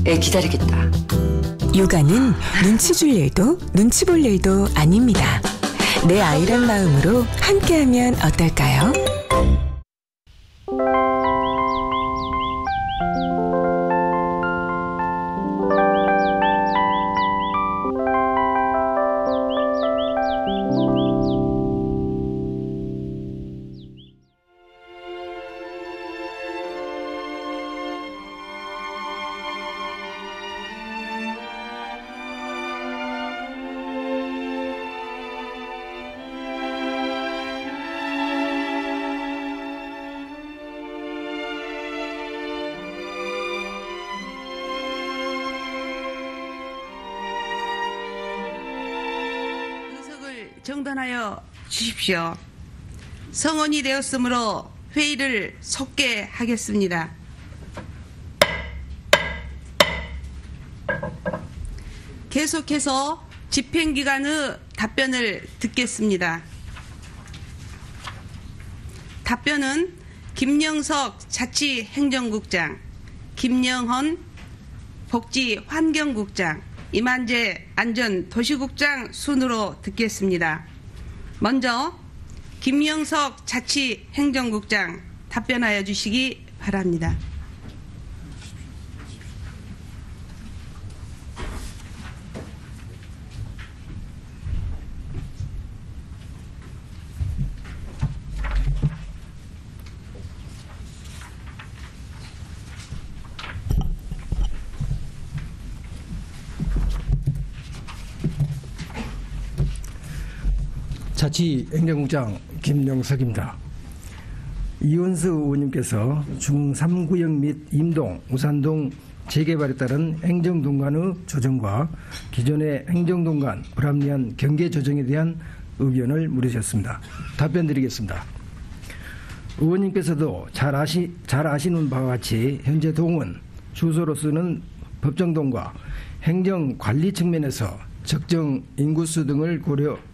애 기다리겠다. 육아는 눈치 줄 일도 눈치 볼 일도 아닙니다. 내 아이란 마음으로 함께하면 어떨까요? 정단하여 주십시오. 성원이 되었으므로 회의를 속개하겠습니다. 계속해서 집행기관의 답변을 듣겠습니다. 답변은 김영석 자치행정국장, 김영헌 복지환경국장, 이만재 안전도시국장 순으로 듣겠습니다. 먼저 김영석 자치행정국장 답변하여 주시기 바랍니다. 자치행정국장 김영석입니다. 이원수 의원님께서 중3구역 및 임동, 우산동 재개발에 따른 행정동간의 조정과 기존의 행정동간 불합리한 경계 조정에 대한 의견을 물으셨습니다. 답변드리겠습니다. 의원님께서도 잘 아시는 바와 같이 현재 동은 주소로 쓰는 법정동과 행정관리 측면에서 적정 인구수 등을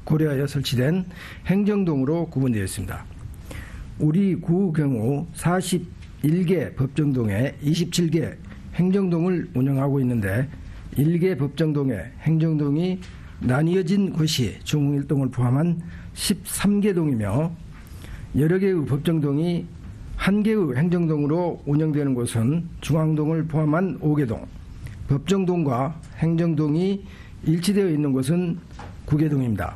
고려하여 설치된 행정동으로 구분되어 있습니다. 우리 구 경우 41개 법정동에 27개 행정동을 운영하고 있는데 1개 법정동에 행정동이 나뉘어진 곳이 중흥일동을 포함한 13개 동이며 여러 개의 법정동이 한 개의 행정동으로 운영되는 곳은 중앙동을 포함한 5개 동, 법정동과 행정동이 일치되어 있는 곳은 9개 동입니다.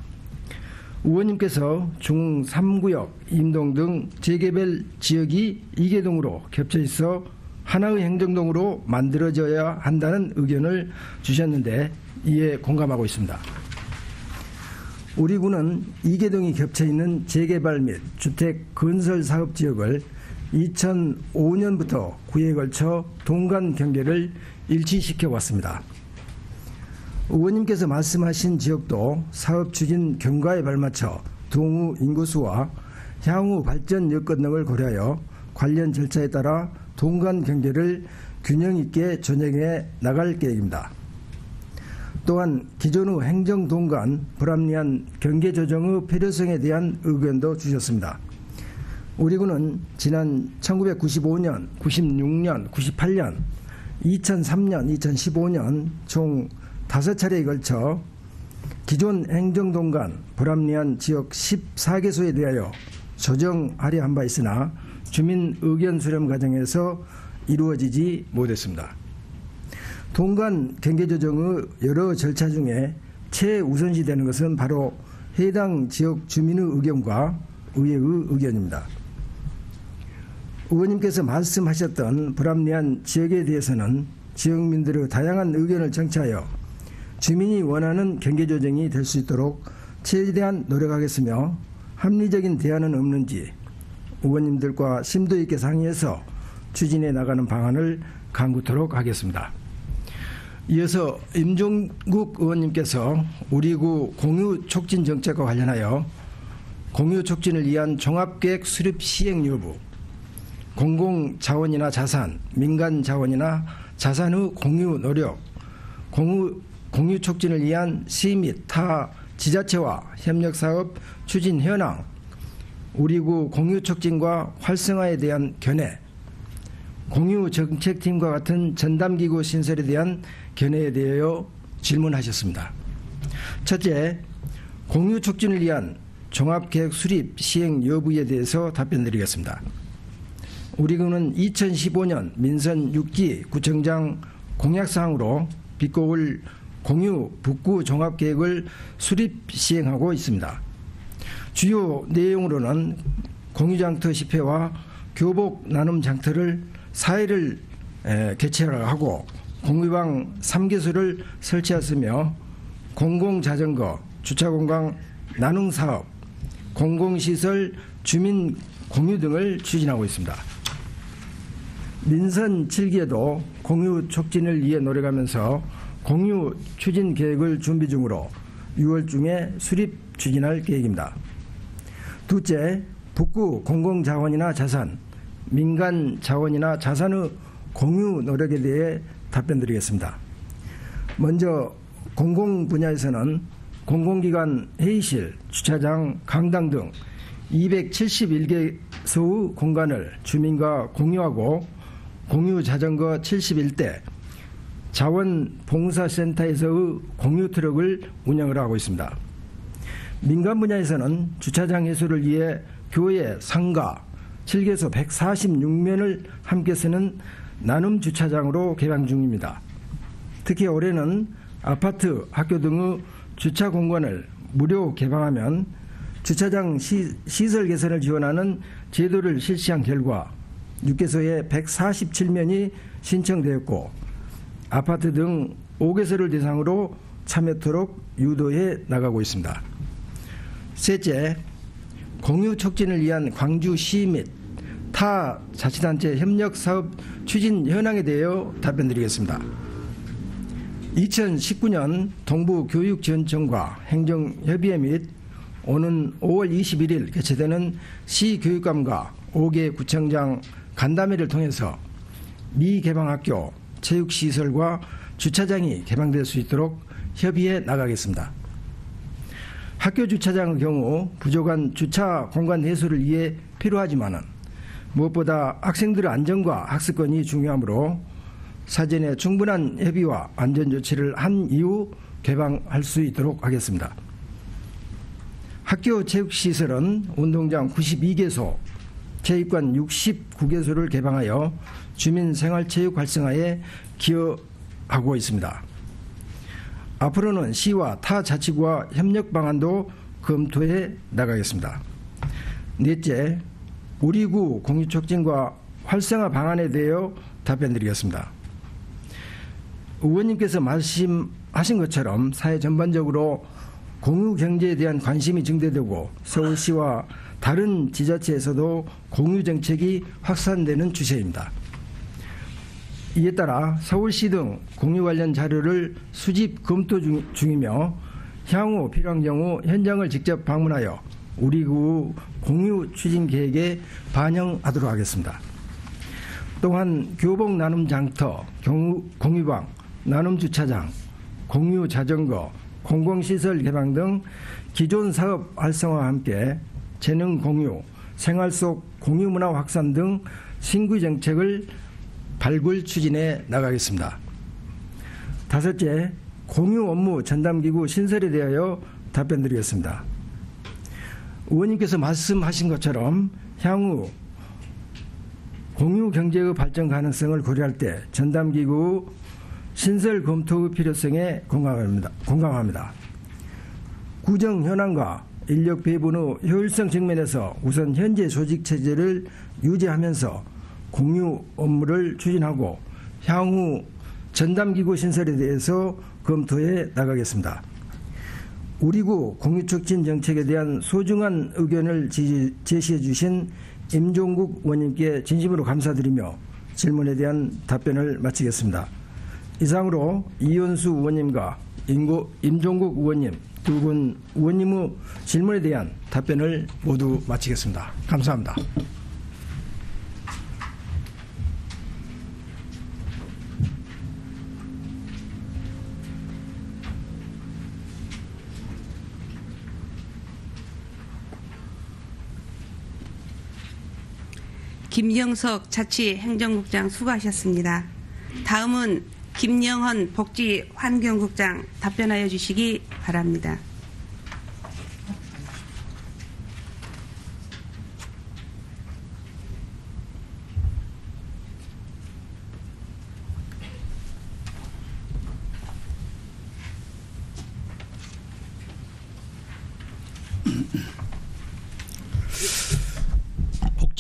의원님께서 중3구역, 임동 등 재개발 지역이 2개 동으로 겹쳐 있어 하나의 행정동으로 만들어져야 한다는 의견을 주셨는데 이에 공감하고 있습니다. 우리 구는 2개 동이 겹쳐 있는 재개발 및 주택 건설 사업 지역을 2005년부터 구에 걸쳐 동간 경계를 일치시켜 왔습니다. 의원님께서 말씀하신 지역도 사업 추진 경과에 발맞춰 동우 인구수와 향후 발전 여건 등을 고려하여 관련 절차에 따라 동간 경계를 균형 있게 조정해 나갈 계획입니다. 또한 기존의 행정동간 불합리한 경계 조정의 필요성에 대한 의견도 주셨습니다. 우리 구는 지난 1995년, 96년, 98년, 2003년, 2015년 총 5차례에 걸쳐 기존 행정동간 불합리한 지역 14개소에 대하여 조정하려 한 바 있으나 주민 의견 수렴 과정에서 이루어지지 못했습니다. 동간 경계 조정의 여러 절차 중에 최우선시 되는 것은 바로 해당 지역 주민의 의견과 의회의 의견입니다. 의원님께서 말씀하셨던 불합리한 지역에 대해서는 지역민들의 다양한 의견을 정치하여 주민이 원하는 경계 조정이 될 수 있도록 최대한 노력하겠으며 합리적인 대안은 없는지 의원님들과 심도 있게 상의해서 추진해 나가는 방안을 강구토록 하겠습니다. 이어서 임종국 의원님께서 우리 구 공유 촉진 정책과 관련하여 공유 촉진을 위한 종합계획 수립 시행 여부, 공공자원이나 자산, 민간자원이나 자산의 공유 노력, 공유 촉진을 위한 시 및 타 지자체와 협력사업 추진 현황, 우리 구 공유 촉진과 활성화에 대한 견해, 공유정책팀과 같은 전담기구 신설에 대한 견해에 대하여 질문하셨습니다. 첫째, 공유 촉진을 위한 종합계획 수립 시행 여부에 대해서 답변드리겠습니다. 우리 군은 2015년 민선 6기 구청장 공약사항으로 빛고울 공유 북구 종합계획을 수립 시행하고 있습니다. 주요 내용으로는 공유장터 10회와 교복 나눔 장터를 4회를 개최하고 공유방 3개소를 설치했으며 공공자전거, 주차공간 나눔사업, 공공시설, 주민 공유 등을 추진하고 있습니다. 민선 7기에도 공유 촉진을 위해 노력하면서 공유 추진 계획을 준비 중으로 6월 중에 수립 추진할 계획입니다. 둘째, 북구 공공자원이나 자산, 민간 자원이나 자산의 공유 노력에 대해 답변드리겠습니다. 먼저 공공 분야에서는 공공기관 회의실, 주차장, 강당 등 271개소의 공간을 주민과 공유하고 공유 자전거 71대, 자원봉사센터에서의 공유 트럭을 운영을 하고 있습니다. 민간 분야에서는 주차장 해소를 위해 교회, 상가 7개소 146면을 함께 쓰는 나눔 주차장으로 개방 중입니다. 특히 올해는 아파트, 학교 등의 주차 공간을 무료 개방하면 주차장 시설 개선을 지원하는 제도를 실시한 결과 6개소에 147면이 신청되었고 아파트 등 5개소를 대상으로 참여토록 유도해 나가고 있습니다. 셋째, 공유 촉진을 위한 광주시 및 타 자치단체 협력 사업 추진 현황에 대하여 답변드리겠습니다. 2019년 동부교육지원청과 행정협의회 및 오는 5월 21일 개최되는 시교육감과 5개 구청장 간담회를 통해서 미개방학교 체육시설과 주차장이 개방될 수 있도록 협의해 나가겠습니다. 학교 주차장의 경우 부족한 주차 공간 해소를 위해 필요하지만 무엇보다 학생들의 안전과 학습권이 중요하므로 사전에 충분한 협의와 안전조치를 한 이후 개방할 수 있도록 하겠습니다. 학교 체육시설은 운동장 92개소, 체육관 69개소를 개방하여 주민생활체육 활성화에 기여하고 있습니다. 앞으로는 시와 타 자치구와 협력 방안도 검토해 나가겠습니다. 넷째, 우리 구 공유촉진과 활성화 방안에 대하여 답변드리겠습니다. 의원님께서 말씀하신 것처럼 사회 전반적으로 공유경제에 대한 관심이 증대되고 서울시와 다른 지자체에서도 공유정책이 확산되는 추세입니다. 이에 따라 서울시 등 공유 관련 자료를 수집 검토 중이며 향후 필요한 경우 현장을 직접 방문하여 우리 구 공유 추진 계획에 반영하도록 하겠습니다. 또한 교복 나눔 장터, 공유방, 나눔 주차장, 공유 자전거, 공공시설 개방 등 기존 사업 활성화와 함께 재능 공유, 생활 속 공유 문화 확산 등 신규 정책을 발굴 추진해 나가겠습니다. 다섯째, 공유 업무 전담기구 신설에 대하여 답변드리겠습니다. 의원님께서 말씀하신 것처럼 향후 공유 경제의 발전 가능성을 고려할 때 전담기구 신설 검토의 필요성에 공감합니다. 구정 현황과 인력 배분의 효율성 측면에서 우선 현재 조직 체제를 유지하면서 공유 업무를 추진하고 향후 전담기구 신설에 대해서 검토해 나가겠습니다. 우리 구 공유촉진 정책에 대한 소중한 의견을 제시해 주신 임종국 의원님께 진심으로 감사드리며 질문에 대한 답변을 마치겠습니다. 이상으로 이현수 의원님과 임종국 의원님 두 분 의원님의 질문에 대한 답변을 모두 마치겠습니다. 감사합니다. 김영석 자치행정국장 수고하셨습니다. 다음은 김영헌 복지환경국장 답변하여 주시기 바랍니다.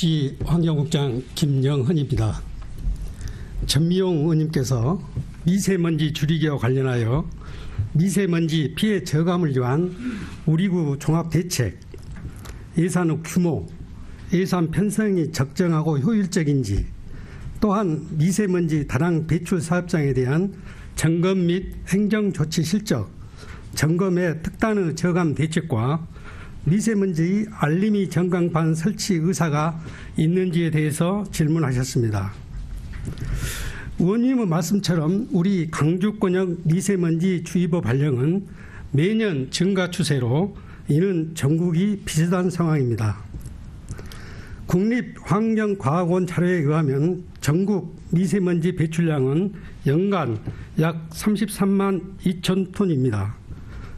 복지환경국장 김영헌입니다. 전미용 의원님께서 미세먼지 줄이기와 관련하여 미세먼지 피해 저감을 위한 우리구 종합대책, 예산의 규모, 예산 편성이 적정하고 효율적인지, 또한 미세먼지 다량 배출 사업장에 대한 점검 및 행정조치 실적, 점검의 특단의 저감 대책과 미세먼지 알림이 전광판 설치 의사가 있는지에 대해서 질문하셨습니다. 의원님의 말씀처럼 우리 강주권역 미세먼지 주의보 발령은 매년 증가 추세로 이는 전국이 비슷한 상황입니다. 국립환경과학원 자료에 의하면 전국 미세먼지 배출량은 연간 약 33만 2천 톤입니다.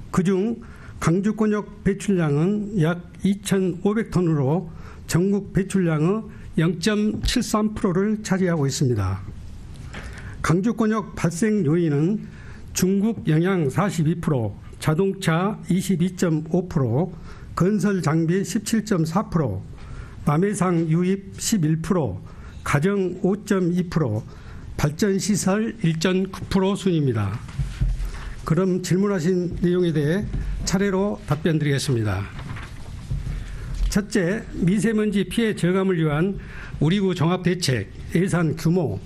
그중 강주권역 배출량은 약 2,500톤으로 전국 배출량의 0.73%를 차지하고 있습니다. 강주권역 발생 요인은 중국 영향 42%, 자동차 22.5%, 건설 장비 17.4%, 남해상 유입 11%, 가정 5.2%, 발전시설 1.9% 순입니다. 그럼 질문하신 내용에 대해 차례로 답변드리겠습니다. 첫째, 미세먼지 피해 저감을 위한 우리구 종합대책, 예산 규모,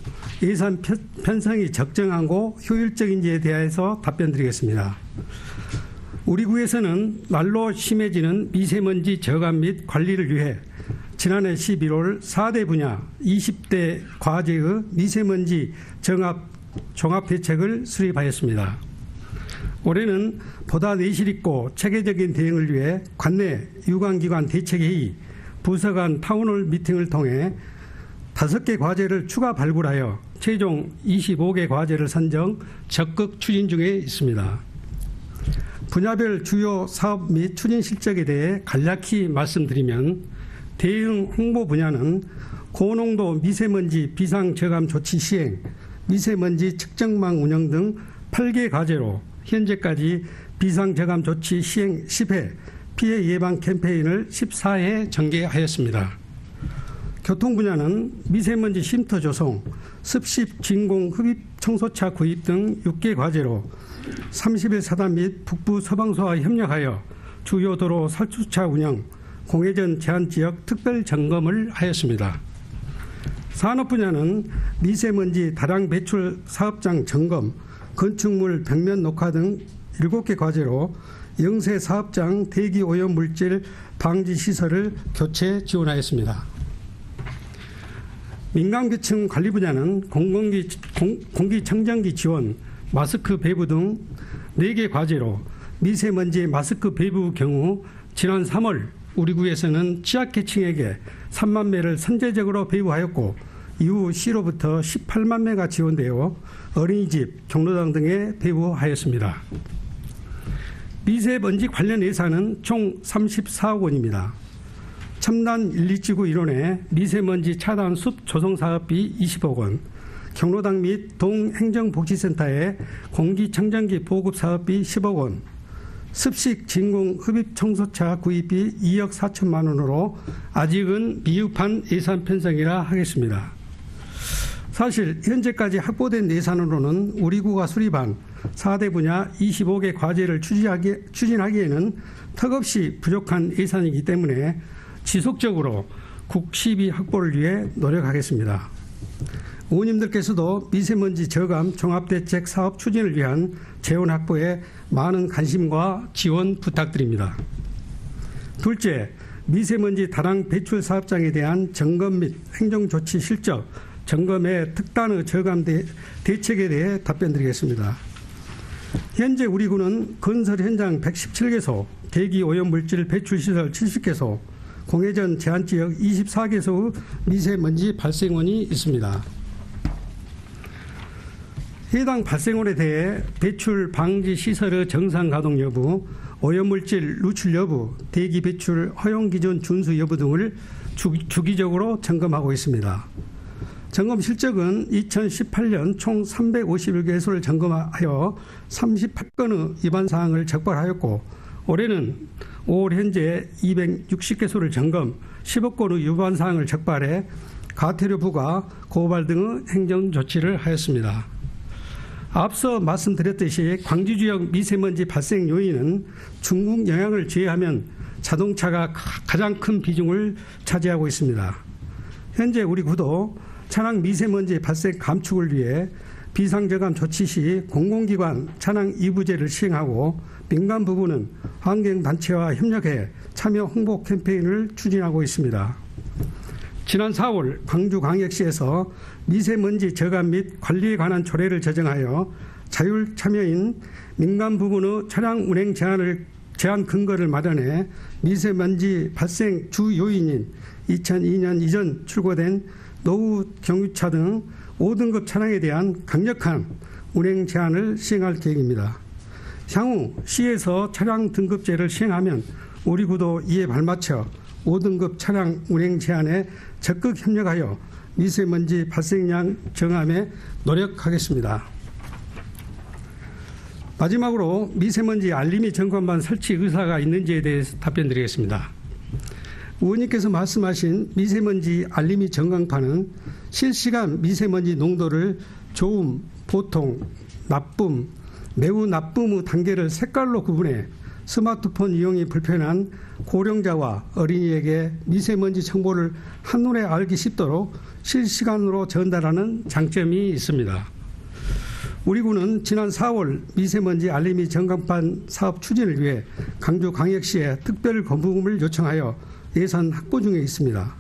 예산 편성이 적정하고 효율적인지에 대해서 답변드리겠습니다. 우리구에서는 날로 심해지는 미세먼지 저감 및 관리를 위해 지난해 11월 4대 분야 20대 과제의 미세먼지 종합대책을 수립하였습니다. 올해는 보다 내실 있고 체계적인 대응을 위해 관내 유관기관 대책회의, 부서 간 타운홀 미팅을 통해 5개 과제를 추가 발굴하여 최종 25개 과제를 선정, 적극 추진 중에 있습니다. 분야별 주요 사업 및 추진 실적에 대해 간략히 말씀드리면, 대응 홍보 분야는 고농도 미세먼지 비상저감 조치 시행, 미세먼지 측정망 운영 등 8개 과제로 현재까지 비상저감 조치 시행 10회, 피해 예방 캠페인을 14회 전개하였습니다. 교통 분야는 미세먼지 쉼터 조성, 습식 진공 흡입 청소차 구입 등 6개 과제로 30일 사단 및 북부 서방소와 협력하여 주요 도로 살주차 운영, 공회전 제한 지역 특별 점검을 하였습니다. 산업 분야는 미세먼지 다량 배출 사업장 점검, 건축물 벽면 녹화 등 7개 과제로 영세 사업장 대기 오염 물질 방지 시설을 교체 지원하였습니다. 민간계층 관리 분야는 공기청정기 지원, 마스크 배부 등 4개 과제로 미세먼지 마스크 배부 경우 지난 3월 우리구에서는 취약계층에게 3만 매를 선제적으로 배부하였고, 이후 시로부터 18만 매가 지원되어 어린이집, 경로당 등에 배부하였습니다. 미세먼지 관련 예산은 총 34억 원입니다. 첨단 1, 2지구 일원의 미세먼지 차단 숲 조성 사업비 20억 원, 경로당 및 동행정복지센터의 공기청정기 보급 사업비 10억 원, 습식 진공 흡입 청소차 구입비 2억 4천만 원으로 아직은 미흡한 예산 편성이라 하겠습니다. 사실 현재까지 확보된 예산으로는 우리구가 수립한 4대 분야 25개 과제를 추진하기에는 턱없이 부족한 예산이기 때문에 지속적으로 국시비 확보를 위해 노력하겠습니다. 의원님들께서도 미세먼지 저감 종합대책 사업 추진을 위한 재원 확보에 많은 관심과 지원 부탁드립니다. 둘째, 미세먼지 다량 배출 사업장에 대한 점검 및 행정조치 실적, 점검의 특단의 저감 대책에 대해 답변드리겠습니다. 현재 우리구는 건설 현장 117개소, 대기 오염물질 배출시설 70개소, 공회전 제한지역 24개소의 미세먼지 발생원이 있습니다. 해당 발생원에 대해 배출 방지 시설의 정상 가동 여부, 오염물질 누출 여부, 대기 배출 허용 기준 준수 여부 등을 주기적으로 점검하고 있습니다. 점검 실적은 2018년 총 351개소를 점검하여 38건의 위반 사항을 적발하였고, 올해는 5월 현재 260개소를 점검, 10억 건의 위반 사항을 적발해 과태료 부과, 고발 등의 행정 조치를 하였습니다. 앞서 말씀드렸듯이 광주 지역 미세먼지 발생 요인은 중국 영향을 제외하면 자동차가 가장 큰 비중을 차지하고 있습니다. 현재 우리 구도 차량 미세먼지 발생 감축을 위해 비상저감 조치 시 공공기관 차량 이부제를 시행하고, 민간 부분은 환경단체와 협력해 참여 홍보 캠페인을 추진하고 있습니다. 지난 4월 광주광역시에서 미세먼지 저감 및 관리에 관한 조례를 제정하여 자율 참여인 민간 부분의 차량 운행 제한 근거를 마련해 미세먼지 발생 주 요인인 2002년 이전 출고된 노후 경유차 등 5등급 차량에 대한 강력한 운행 제한을 시행할 계획입니다. 향후 시에서 차량 등급제를 시행하면 우리 구도 이에 발맞춰 5등급 차량 운행 제한에 적극 협력하여 미세먼지 발생량 정함에 노력하겠습니다. 마지막으로 미세먼지 알림이 점검반 설치 의사가 있는지에 대해서 답변드리겠습니다. 의원님께서 말씀하신 미세먼지 알림이 점검판은 실시간 미세먼지 농도를 좋음, 보통, 나쁨, 매우 나쁨의 단계를 색깔로 구분해 스마트폰 이용이 불편한 고령자와 어린이에게 미세먼지 정보를 한눈에 알기 쉽도록 실시간으로 전달하는 장점이 있습니다. 우리 구는 지난 4월 미세먼지 알림이 점검판 사업 추진을 위해 광주광역시에 특별 건부금을 요청하여 예산 확보 중에 있습니다.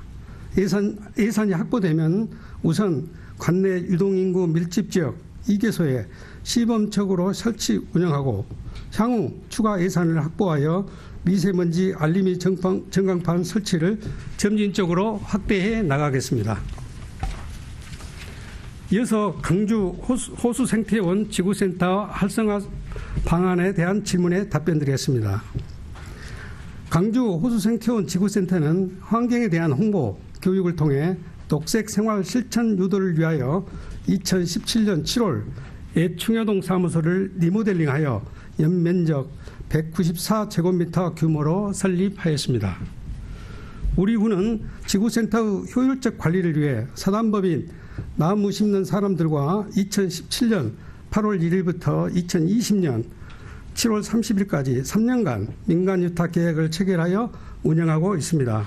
예산이 확보되면 우선 관내 유동인구 밀집지역 2개소에 시범적으로 설치 운영하고, 향후 추가 예산을 확보하여 미세먼지 알림이 전광판 설치를 점진적으로 확대해 나가겠습니다. 이어서 광주 호수 생태원 지구센터 활성화 방안에 대한 질문에 답변드리겠습니다. 광주 호수 생태원 지구센터는 환경에 대한 홍보, 교육을 통해 녹색 생활 실천 유도를 위하여 2017년 7월 예충여동 사무소를 리모델링하여 연면적 194제곱미터 규모로 설립하였습니다. 우리 구는 지구센터의 효율적 관리를 위해 사단법인 나무 심는 사람들과 2017년 8월 1일부터 2020년 7월 30일까지 3년간 민간유탁 계획을 체결하여 운영하고 있습니다.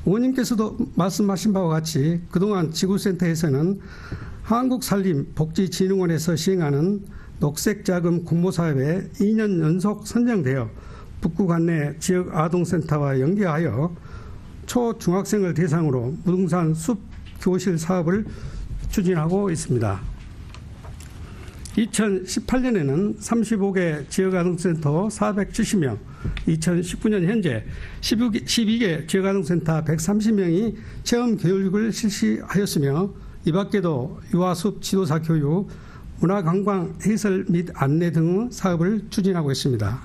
의원님께서도 말씀하신 바와 같이 그동안 지구센터에서는 한국산림복지진흥원에서 시행하는 녹색자금 공모사업에 2년 연속 선정되어 북구 관내 지역 아동센터와 연계하여 초중학생을 대상으로 무등산 숲교실 사업을 추진하고 있습니다. 2018년에는 35개 지역아동센터 470명, 2019년 현재 12개 지역아동센터 130명이 체험교육을 실시하였으며, 이 밖에도 유아숲 지도사 교육, 문화관광 해설 및 안내 등의 사업을 추진하고 있습니다.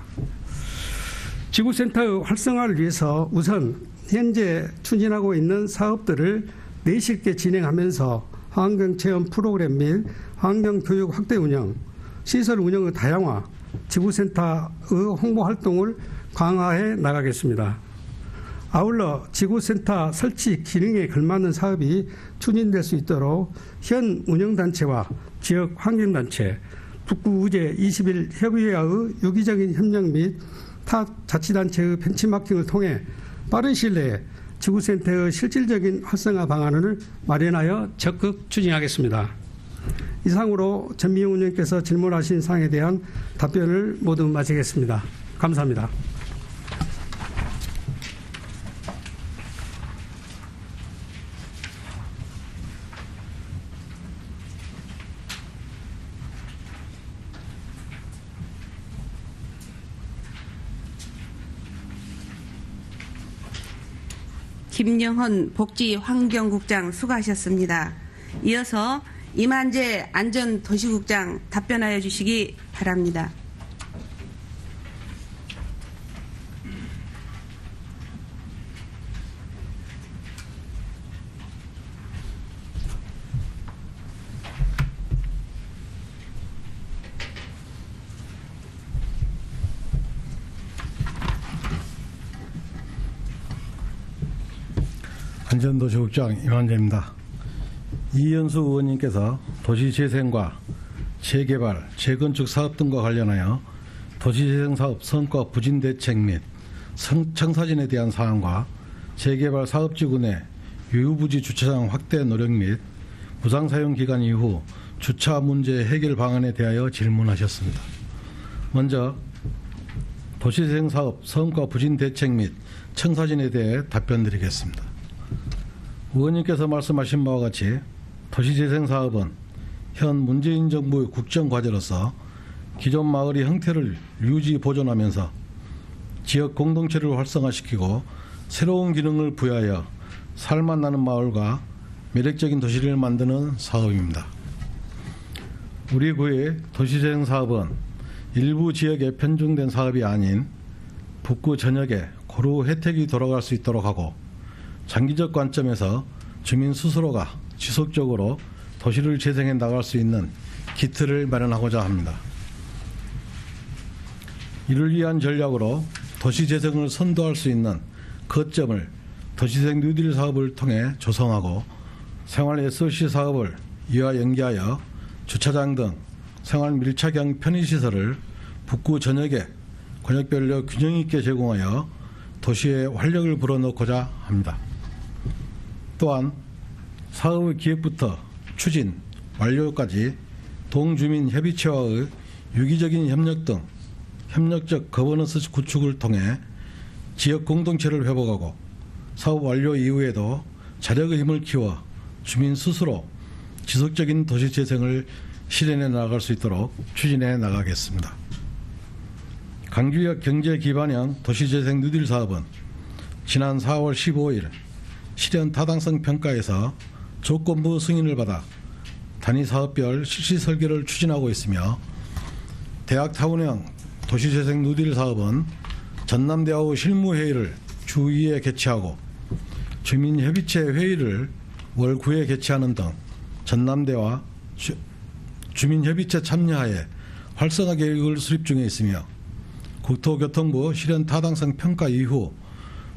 지구센터의 활성화를 위해서 우선 현재 추진하고 있는 사업들을 내실 있게 진행하면서 환경체험 프로그램 및 환경교육 확대 운영, 시설 운영의 다양화, 지구센터의 홍보활동을 강화해 나가겠습니다. 아울러 지구센터 설치 기능에 걸맞는 사업이 추진될 수 있도록 현 운영단체와 지역 환경단체, 북구의제 21 협의회와의 유기적인 협력 및 타 자치단체의 벤치마킹을 통해 빠른 시일 내에 지구센터의 실질적인 활성화 방안을 마련하여 적극 추진하겠습니다. 이상으로 전미영 의원님께서 질문하신 사항에 대한 답변을 모두 마치겠습니다. 감사합니다. 김영헌 복지환경국장 수고하셨습니다. 이어서 이만재 안전도시국장 답변하여 주시기 바랍니다. 안전도시국장 이만재입니다. 이현수 의원님께서 도시재생과 재개발, 재건축 사업 등과 관련하여 도시재생사업 성과 부진 대책 및 청사진에 대한 사항과 재개발 사업지구 내 유휴부지 주차장 확대 노력 및 무상사용 기간 이후 주차 문제 해결 방안에 대하여 질문하셨습니다. 먼저 도시재생사업 성과 부진 대책 및 청사진에 대해 답변드리겠습니다. 의원님께서 말씀하신 바와 같이 도시재생사업은 현 문재인 정부의 국정과제로서 기존 마을의 형태를 유지 보존하면서 지역 공동체를 활성화시키고 새로운 기능을 부여하여 살맛나는 마을과 매력적인 도시를 만드는 사업입니다. 우리 구의 도시재생사업은 일부 지역에 편중된 사업이 아닌 북구 전역에 고루 혜택이 돌아갈 수 있도록 하고 장기적 관점에서 주민 스스로가 지속적으로 도시를 재생해 나갈 수 있는 기틀을 마련하고자 합니다. 이를 위한 전략으로 도시재생을 선도할 수 있는 거점을 도시재생 뉴딜 사업을 통해 조성하고 생활 SOC 사업을 이와 연계하여 주차장 등 생활 밀착형 편의시설을 북구 전역에 권역별로 균형 있게 제공하여 도시에 활력을 불어넣고자 합니다. 또한 사업의 기획부터 추진, 완료까지 동주민협의체와의 유기적인 협력 등 협력적 거버넌스 구축을 통해 지역 공동체를 회복하고 사업 완료 이후에도 자력의 힘을 키워 주민 스스로 지속적인 도시재생을 실현해 나갈 수 있도록 추진해 나가겠습니다. 강주역 경제기반형 도시재생 뉴딜 사업은 지난 4월 15일 실현 타당성 평가에서 조건부 승인을 받아 단위 사업별 실시 설계를 추진하고 있으며 대학타운형 도시재생 뉴딜 사업은 전남대와의 실무회의를 주 2회 개최하고 주민협의체 회의를 월 9회 개최하는 등 전남대와 주민협의체 참여하에 활성화 계획을 수립 중에 있으며 국토교통부 실현 타당성 평가 이후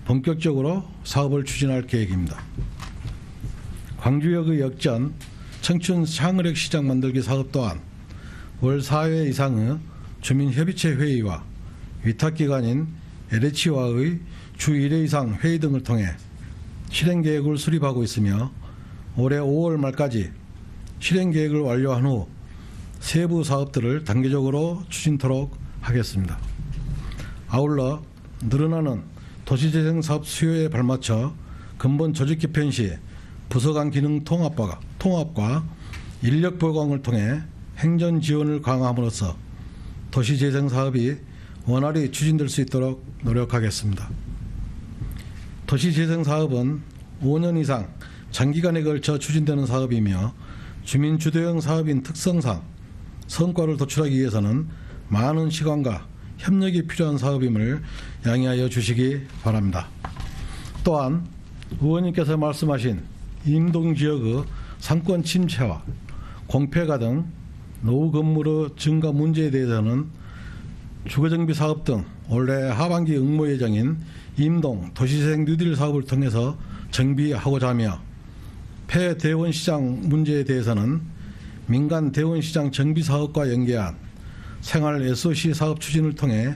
본격적으로 사업을 추진할 계획입니다. 광주역의 역전 청춘 창의력 시장 만들기 사업 또한 월 4회 이상의 주민협의체 회의와 위탁기관인 LH와의 주 1회 이상 회의 등을 통해 실행계획을 수립하고 있으며 올해 5월 말까지 실행계획을 완료한 후 세부 사업들을 단계적으로 추진토록 하겠습니다. 아울러 늘어나는 도시재생 사업 수요에 발맞춰 근본 조직 개편 시 부서 간 기능 통합과 인력 보강을 통해 행정 지원을 강화함으로써 도시재생 사업이 원활히 추진될 수 있도록 노력하겠습니다. 도시재생 사업은 5년 이상 장기간에 걸쳐 추진되는 사업이며 주민주도형 사업인 특성상 성과를 도출하기 위해서는 많은 시간과 협력이 필요한 사업임을 양해하여 주시기 바랍니다. 또한 의원님께서 말씀하신 임동지역의 상권 침체와 공폐가 등 노후 건물의 증가 문제에 대해서는 주거정비 사업 등 올해 하반기 응모 예정인 임동 도시재생 뉴딜 사업을 통해서 정비하고자 하며 폐대원시장 문제에 대해서는 민간 대원시장 정비사업과 연계한 생활 SOC 사업 추진을 통해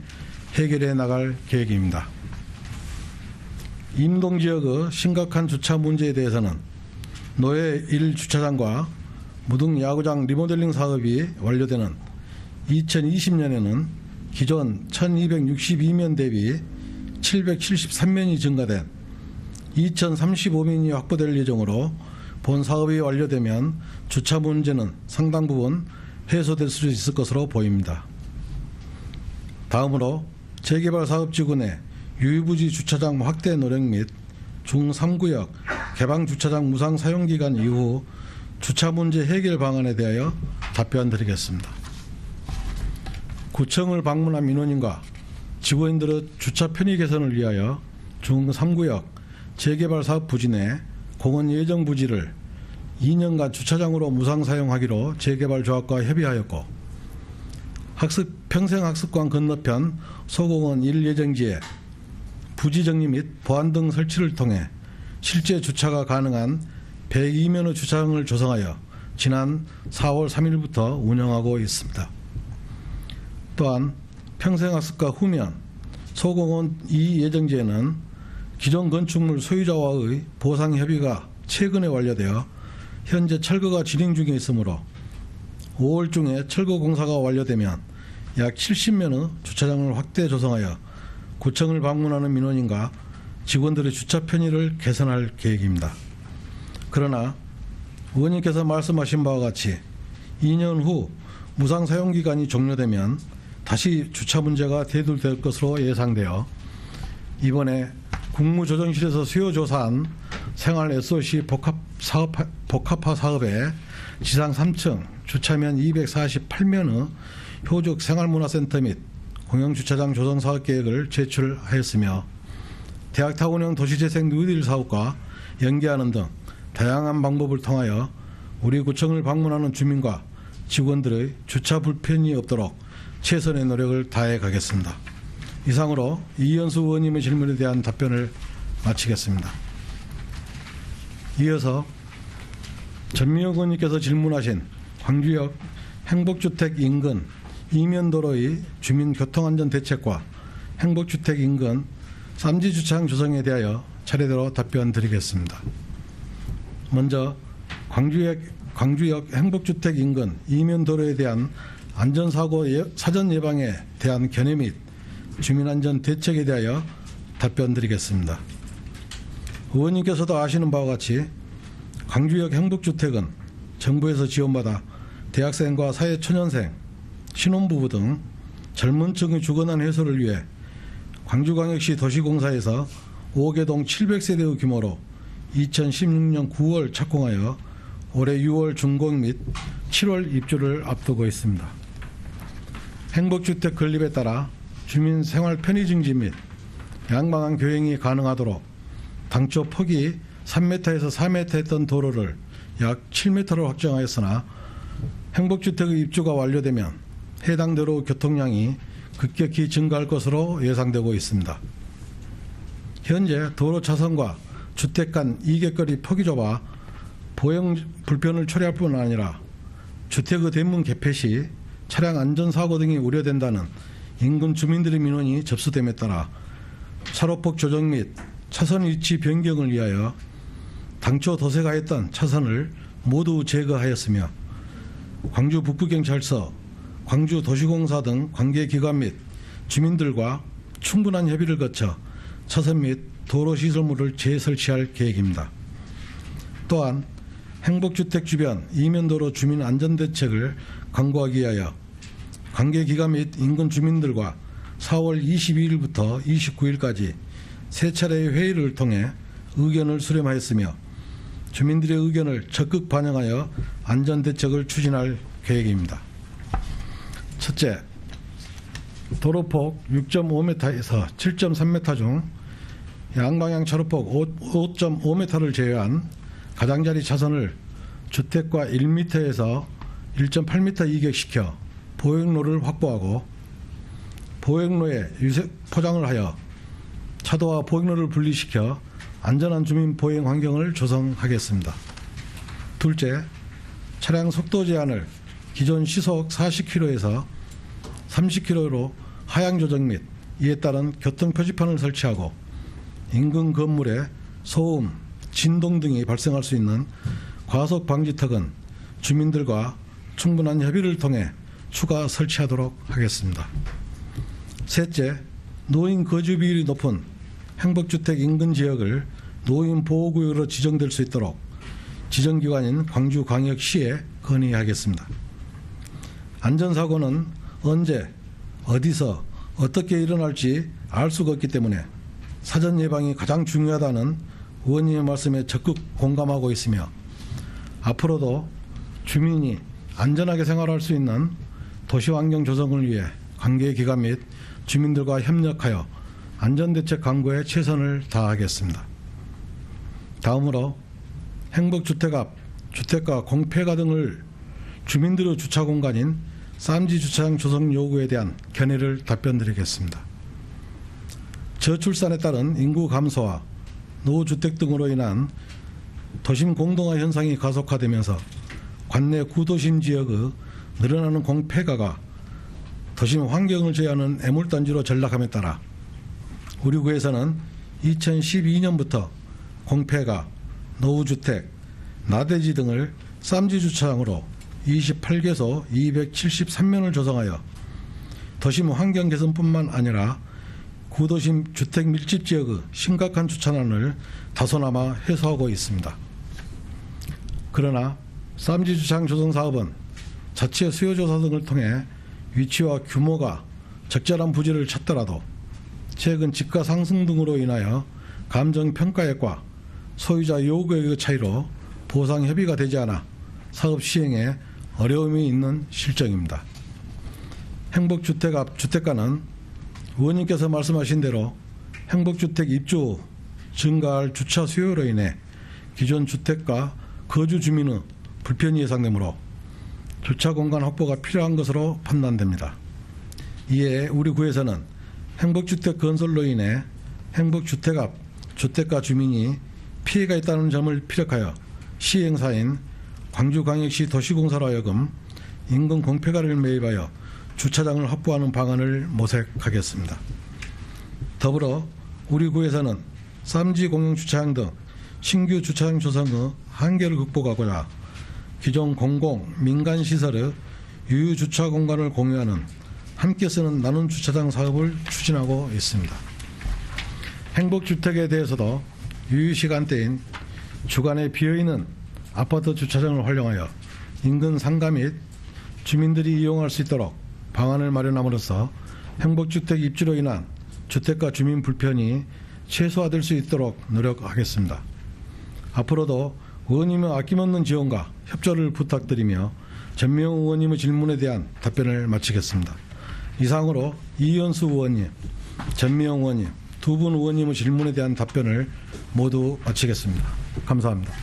해결해 나갈 계획입니다. 임동 지역의 심각한 주차 문제에 대해서는 노회 1주차장과 무등 야구장 리모델링 사업이 완료되는 2020년에는 기존 1262면 대비 773면이 증가된 2035면이 확보될 예정으로 본 사업이 완료되면 주차 문제는 상당 부분 해소될 수 있을 것으로 보입니다. 다음으로 재개발 사업지구 내 유휴부지 주차장 확대 노력 및 중3구역 개방 주차장 무상 사용 기간 이후 주차 문제 해결 방안에 대하여 답변 드리겠습니다. 구청을 방문한 민원인과 직원들의 주차 편의 개선을 위하여 중3구역 재개발 사업 부지 내 공원 예정 부지를 2년간 주차장으로 무상 사용하기로 재개발 조합과 협의하였고, 평생학습관 건너편 소공원 1 예정지에 부지 정리 및 보안 등 설치를 통해 실제 주차가 가능한 102면의 주차장을 조성하여 지난 4월 3일부터 운영하고 있습니다. 또한 평생학습관 후면 소공원 2 예정지에는 기존 건축물 소유자와의 보상 협의가 최근에 완료되어 현재 철거가 진행 중에 있으므로 5월 중에 철거 공사가 완료되면 약 70면의 주차장을 확대 조성하여 구청을 방문하는 민원인과 직원들의 주차 편의를 개선할 계획입니다. 그러나 의원님께서 말씀하신 바와 같이 2년 후 무상 사용 기간이 종료되면 다시 주차 문제가 대두될 것으로 예상되어 이번에 국무조정실에서 수요조사한 생활 SOC 복합화 사업에 지상 3층 주차면 248면의 효적 생활문화센터 및 공영주차장 조성 사업 계획을 제출하였으며 대학타운형 도시재생 뉴딜 사업과 연계하는 등 다양한 방법을 통하여 우리 구청을 방문하는 주민과 직원들의 주차 불편이 없도록 최선의 노력을 다해 가겠습니다. 이상으로 이현수 의원님의 질문에 대한 답변을 마치겠습니다. 이어서 전미영 의원님께서 질문하신 광주역 행복주택 인근 이면도로의 주민교통안전 대책과 행복주택 인근 쌈지주차장 조성에 대하여 차례대로 답변 드리겠습니다. 먼저 광주역 행복주택 인근 이면도로에 대한 안전사고 사전 예방에 대한 견해 및 주민안전 대책에 대하여 답변 드리겠습니다. 의원님께서도 아시는 바와 같이 광주역 행복주택은 정부에서 지원받아 대학생과 사회초년생, 신혼부부 등 젊은 층의 주거난 해소를 위해 광주광역시 도시공사에서 5개동 700세대의 규모로 2016년 9월 착공하여 올해 6월 준공 및 7월 입주를 앞두고 있습니다. 행복주택 건립에 따라 주민 생활 편의 증진 및 양방향 교행이 가능하도록 당초 폭이 3m에서 4m 했던 도로를 약 7m로 확정하였으나 행복주택의 입주가 완료되면 해당 도로 교통량이 급격히 증가할 것으로 예상되고 있습니다. 현재 도로 차선과 주택 간 이객거리 폭이 좁아 보행 불편을 초래할 뿐 아니라 주택의 대문 개폐 시 차량 안전사고 등이 우려된다는 인근 주민들의 민원이 접수됨에 따라 차로폭 조정 및 차선 위치 변경을 위하여 당초 도색하였던 차선을 모두 제거하였으며 광주 북부경찰서, 광주도시공사 등 관계기관 및 주민들과 충분한 협의를 거쳐 차선 및 도로시설물을 재설치할 계획입니다. 또한 행복주택 주변 이면도로 주민 안전대책을 강구하기 위하여 관계기관 및 인근 주민들과 4월 22일부터 29일까지 세 차례의 회의를 통해 의견을 수렴하였으며 주민들의 의견을 적극 반영하여 안전대책을 추진할 계획입니다. 첫째, 도로폭 6.5m에서 7.3m 중 양방향 차로폭 5.5m를 제외한 가장자리 차선을 주택과 1m에서 1.8m 이객시켜 보행로를 확보하고 보행로에 유색 포장을 하여 차도와 보행로를 분리시켜 안전한 주민 보행 환경을 조성하겠습니다. 둘째, 차량 속도 제한을 기존 시속 40km에서 30km로 하향 조정 및 이에 따른 교통 표지판을 설치하고 인근 건물에 소음, 진동 등이 발생할 수 있는 과속 방지턱은 주민들과 충분한 협의를 통해 추가 설치하도록 하겠습니다. 셋째, 노인 거주 비율이 높은 행복주택 인근 지역을 노인 보호구역으로 지정될 수 있도록 지정기관인 광주광역시에 건의하겠습니다. 안전사고는 언제, 어디서, 어떻게 일어날지 알 수가 없기 때문에 사전 예방이 가장 중요하다는 의원님의 말씀에 적극 공감하고 있으며 앞으로도 주민이 안전하게 생활할 수 있는 도시환경 조성을 위해 관계기관 및 주민들과 협력하여 안전대책 강구에 최선을 다하겠습니다. 다음으로 행복주택 앞 주택가 공폐가 등을 주민들의 주차 공간인 쌈지 주차장 조성 요구에 대한 견해를 답변드리겠습니다. 저출산에 따른 인구 감소와 노후주택 등으로 인한 도심 공동화 현상이 가속화되면서 관내 구도심 지역의 늘어나는 공폐가가 도심 환경을 제하는 애물단지로 전락함에 따라 우리 구에서는 2012년부터 공폐가, 노후주택, 나대지 등을 쌈지 주차장으로 28개소 273면을 조성하여 도심 환경 개선뿐만 아니라 구도심 주택 밀집 지역의 심각한 주차난을 다소나마 해소하고 있습니다. 그러나 쌈지 주차장 조성 사업은 자체 수요조사 등을 통해 위치와 규모가 적절한 부지를 찾더라도 최근 집가 상승 등으로 인하여 감정평가액과 소유자 요구액의 차이로 보상 협의가 되지 않아 사업 시행에 어려움이 있는 실정입니다. 행복주택 앞 주택가는 의원님께서 말씀하신 대로 행복주택 입주 증가할 주차 수요로 인해 기존 주택가 거주 주민의 불편이 예상되므로 주차 공간 확보가 필요한 것으로 판단됩니다. 이에 우리 구에서는 행복주택 건설로 인해 행복주택 앞 주택가 주민이 피해가 있다는 점을 피력하여 시행사인 광주광역시 도시공사로 하여금 인근 공폐가를 매입하여 주차장을 확보하는 방안을 모색하겠습니다. 더불어 우리 구에서는 쌈지 공용주차장 등 신규 주차장 조성의 한계를 극복하고자 기존 공공, 민간시설의 유유주차 공간을 공유하는 함께 쓰는 나눔 주차장 사업을 추진하고 있습니다. 행복주택에 대해서도 유유시간대인 주간에 비어있는 아파트 주차장을 활용하여 인근 상가 및 주민들이 이용할 수 있도록 방안을 마련함으로써 행복주택 입주로 인한 주택가 주민 불편이 최소화될 수 있도록 노력하겠습니다. 앞으로도 의원님의 아낌없는 지원과 협조를 부탁드리며 전미영 의원님의 질문에 대한 답변을 마치겠습니다. 이상으로 이현수 의원님, 전미영 의원님 두 분 의원님의 질문에 대한 답변을 모두 마치겠습니다. 감사합니다.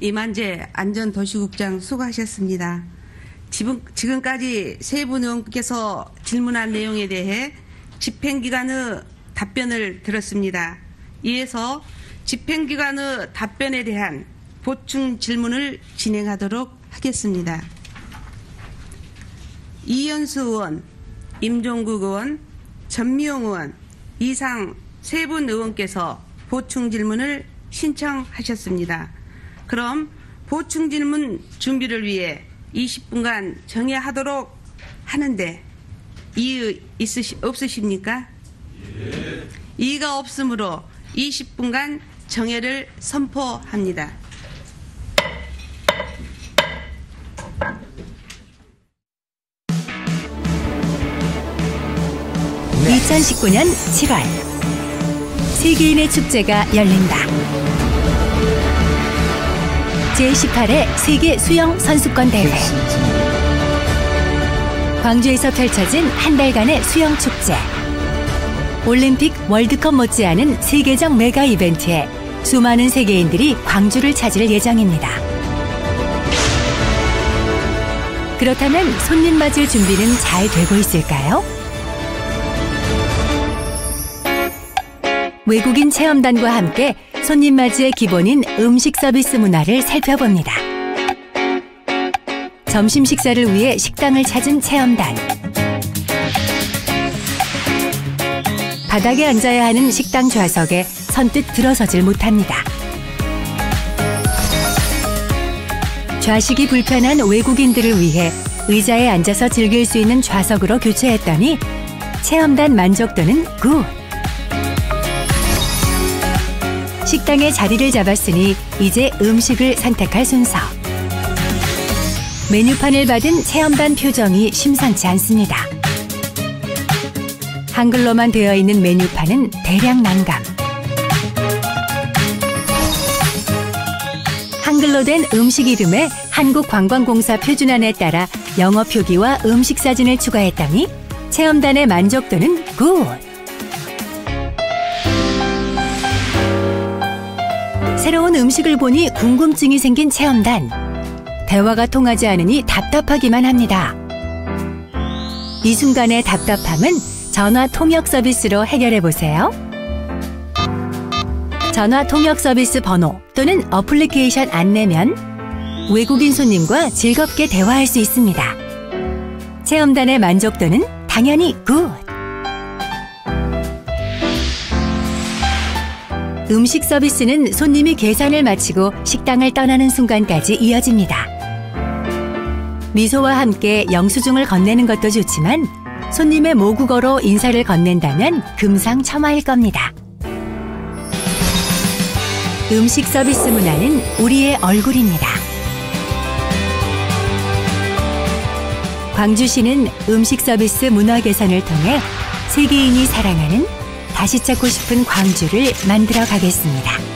이만재 안전도시국장 수고하셨습니다. 지금까지 세 분 의원께서 질문한 내용에 대해 집행기관의 답변을 들었습니다. 이어서 집행기관의 답변에 대한 보충 질문을 진행하도록 하겠습니다. 이현수 의원, 임종국 의원, 전미영 의원 이상 세 분 의원께서 보충 질문을 신청하셨습니다. 그럼 보충 질문 준비를 위해 20분간 정회하도록 하는데 이의 없으십니까? 예. 이의가 없으므로 20분간 정회를 선포합니다. 네. 2019년 7월 세계인의 축제가 열린다. 제18회 세계 수영 선수권 대회. 광주에서 펼쳐진 한 달간의 수영 축제. 올림픽 월드컵 못지않은 세계적 메가 이벤트에 수많은 세계인들이 광주를 찾을 예정입니다. 그렇다면 손님 맞을 준비는 잘 되고 있을까요? 외국인 체험단과 함께 손님 맞이의 기본인 음식 서비스 문화를 살펴봅니다. 점심 식사를 위해 식당을 찾은 체험단. 바닥에 앉아야 하는 식당 좌석에 선뜻 들어서질 못합니다. 좌식이 불편한 외국인들을 위해 의자에 앉아서 즐길 수 있는 좌석으로 교체했더니 체험단 만족도는 9. 식당에 자리를 잡았으니 이제 음식을 선택할 순서. 메뉴판을 받은 체험단 표정이 심상치 않습니다. 한글로만 되어 있는 메뉴판은 대략 난감. 한글로 된 음식 이름에 한국관광공사 표준안에 따라 영어 표기와 음식 사진을 추가했다니 체험단의 만족도는 굿! 새로운 음식을 보니 궁금증이 생긴 체험단. 대화가 통하지 않으니 답답하기만 합니다. 이 순간의 답답함은 전화 통역 서비스로 해결해 보세요. 전화 통역 서비스 번호 또는 어플리케이션 안내면 외국인 손님과 즐겁게 대화할 수 있습니다. 체험단의 만족도는 당연히 굿! 음식 서비스는 손님이 계산을 마치고 식당을 떠나는 순간까지 이어집니다. 미소와 함께 영수증을 건네는 것도 좋지만 손님의 모국어로 인사를 건넨다면 금상첨화일 겁니다. 음식 서비스 문화는 우리의 얼굴입니다. 광주시는 음식 서비스 문화 개선을 통해 세계인이 사랑하는 다시 찾고 싶은 광주를 만들어 가겠습니다.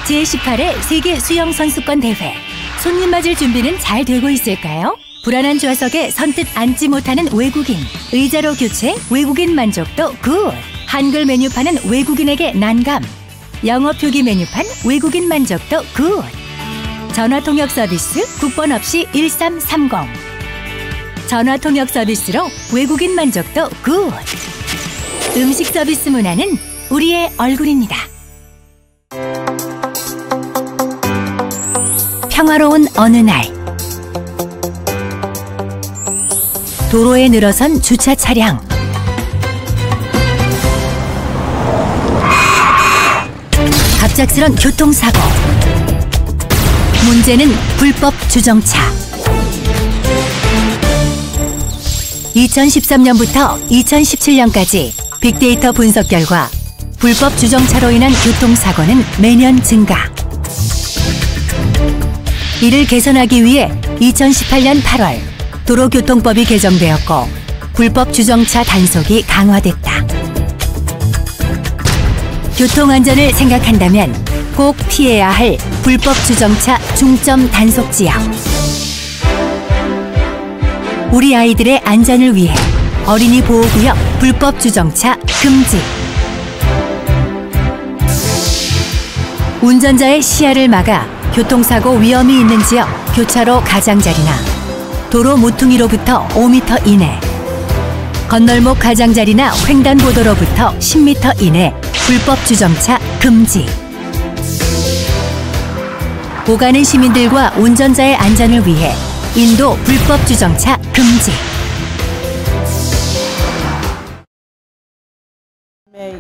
제18회 세계 수영 선수권 대회. 손님 맞을 준비는 잘 되고 있을까요? 불안한 좌석에 선뜻 앉지 못하는 외국인. 의자로 교체, 외국인 만족도 굿! 한글 메뉴판은 외국인에게 난감. 영어 표기 메뉴판, 외국인 만족도 굿! 전화 통역 서비스, 국번 없이 1330. 전화 통역 서비스로 외국인 만족도 굿! 음식 서비스 문화는 우리의 얼굴입니다. 평화로운 어느 날, 도로에 늘어선 주차 차량. 갑작스런 교통사고. 문제는 불법 주정차. 2013년부터 2017년까지 빅데이터 분석 결과 불법 주정차로 인한 교통사고는 매년 증가. 이를 개선하기 위해 2018년 8월 도로교통법이 개정되었고 불법 주정차 단속이 강화됐다. 교통안전을 생각한다면 꼭 피해야 할 불법 주정차 중점 단속 지역. 우리 아이들의 안전을 위해 어린이 보호구역 불법 주정차 금지. 운전자의 시야를 막아 교통사고 위험이 있는 지역 교차로 가장자리나 도로 모퉁이로부터 5m 이내, 건널목 가장자리나 횡단보도로부터 10m 이내 불법 주정차 금지. 오가는 시민들과 운전자의 안전을 위해 인도 불법 주정차 금지.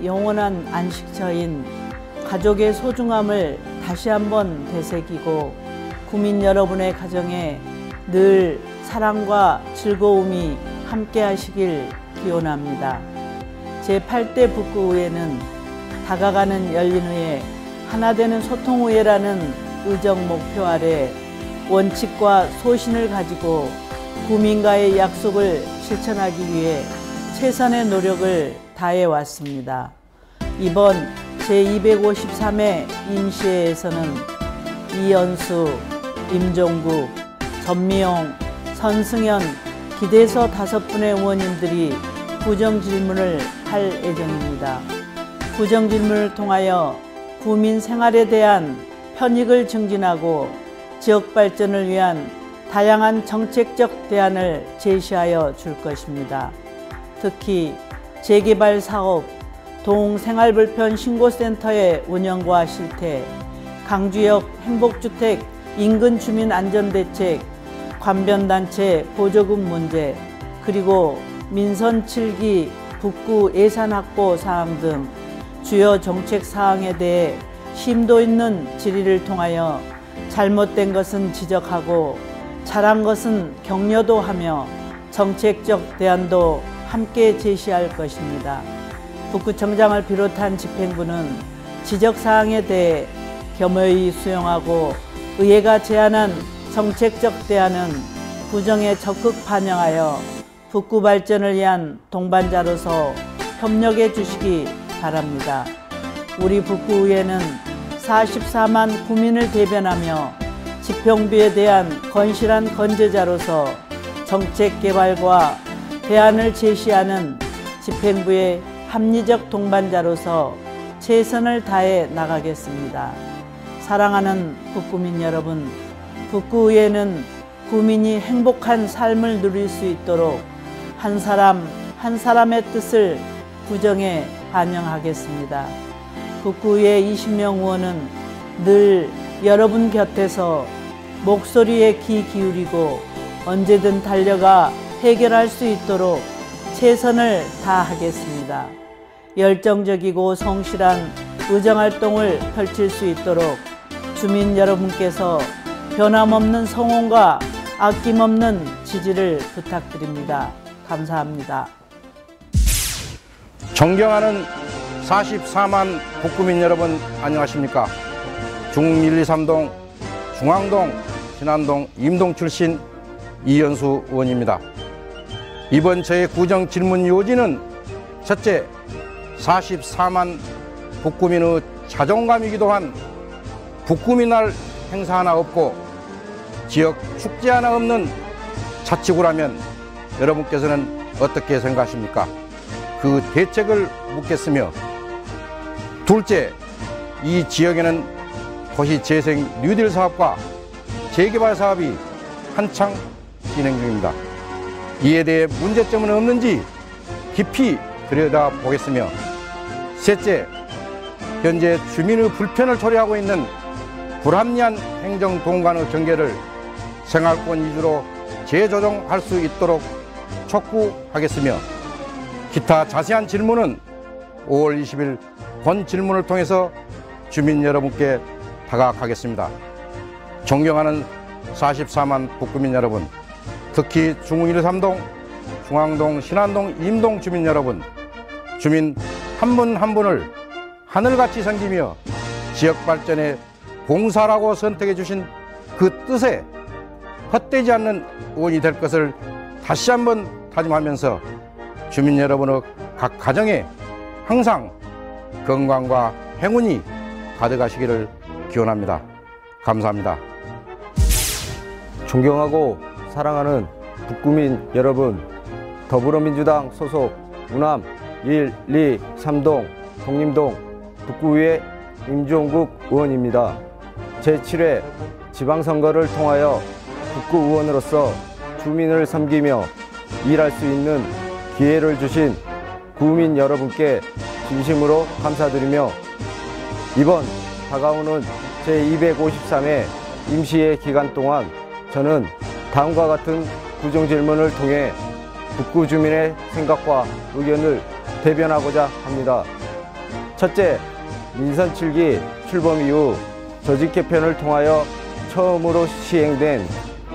영원한 안식처인 가족의 소중함을 다시 한번 되새기고 국민 여러분의 가정에 늘 사랑과 즐거움이 함께 하시길 기원합니다. 제8대 북구의회는 다가가는 열린의회, 하나되는 소통의회라는 의정 목표 아래 원칙과 소신을 가지고 국민과의 약속을 실천하기 위해 최선의 노력을 다해왔습니다. 이번 제253회 임시회에서는 이연수, 임종국, 전미용, 선승현, 기대서 5분의 의원님들이 구정질문을 할 예정입니다. 구정질문을 통하여 국민 생활에 대한 편익을 증진하고 지역 발전을 위한 다양한 정책적 대안을 제시하여 줄 것입니다. 특히 재개발 사업, 동생활불편 신고센터의 운영과 실태, 강주역 행복주택 인근 주민 안전대책, 관변단체 보조금 문제, 그리고 민선 7기 북구 예산 확보 사항 등 주요 정책 사항에 대해 심도 있는 질의를 통하여 잘못된 것은 지적하고 잘한 것은 격려도 하며 정책적 대안도 함께 제시할 것입니다. 북구청장을 비롯한 집행부는 지적사항에 대해 겸허히 수용하고 의회가 제안한 정책적 대안은 구정에 적극 반영하여 북구 발전을 위한 동반자로서 협력해 주시기 바랍니다. 우리 북구의회는 44만 구민을 대변하며 지평비에 대한 건실한 건재자로서 정책 개발과 대안을 제시하는 집행부의 합리적 동반자로서 최선을 다해 나가겠습니다. 사랑하는 북구민 여러분, 북구의회는 구민이 행복한 삶을 누릴 수 있도록 한 사람 한 사람의 뜻을 구정에 반영하겠습니다. 북구의회 20명 의원은 늘 여러분 곁에서 목소리에 귀 기울이고 언제든 달려가 해결할 수 있도록 최선을 다하겠습니다. 열정적이고 성실한 의정활동을 펼칠 수 있도록 주민 여러분께서 변함없는 성원과 아낌없는 지지를 부탁드립니다. 감사합니다. 존경하는 44만 북구민 여러분 안녕하십니까? 중123동, 중앙동, 신안동, 임동 출신 이현수 의원입니다. 이번 저의 구정 질문 요지는 첫째, 44만 북구민의 자존감이기도 한 북구민날 행사 하나 없고 지역 축제 하나 없는 자치구라면 여러분께서는 어떻게 생각하십니까? 그 대책을 묻겠으며, 둘째, 이 지역에는 도시재생 뉴딜 사업과 재개발 사업이 한창 진행 중입니다. 이에 대해 문제점은 없는지 깊이 들여다보겠으며, 셋째, 현재 주민의 불편을 초래하고 있는 불합리한 행정 동간의 경계를 생활권 위주로 재조정할 수 있도록 촉구하겠으며, 기타 자세한 질문은 5월 20일 본 질문을 통해서 주민 여러분께 다가가겠습니다. 존경하는 44만 북구민 여러분, 특히 중123동, 중앙동, 신안동, 임동 주민 여러분, 주민 한 분 한 분을 하늘같이 섬기며 지역 발전에 봉사라고 선택해 주신 그 뜻에 헛되지 않는 의원이 될 것을 다시 한번 다짐하면서 주민 여러분의 각 가정에 항상 건강과 행운이 가득하시기를 기원합니다. 감사합니다. 존경하고 사랑하는 북구민 여러분, 더불어민주당 소속 우남 1, 2, 3동, 독림동 북구의회 임종국 의원입니다. 제7회 지방선거를 통하여 북구 의원으로서 주민을 섬기며 일할 수 있는 기회를 주신 구민 여러분께 진심으로 감사드리며, 이번 다가오는 제253회 임시회 기간 동안 저는 다음과 같은 구정질문을 통해 북구 주민의 생각과 의견을 대변하고자 합니다. 첫째, 민선 7기 출범 이후 조직 개편을 통하여 처음으로 시행된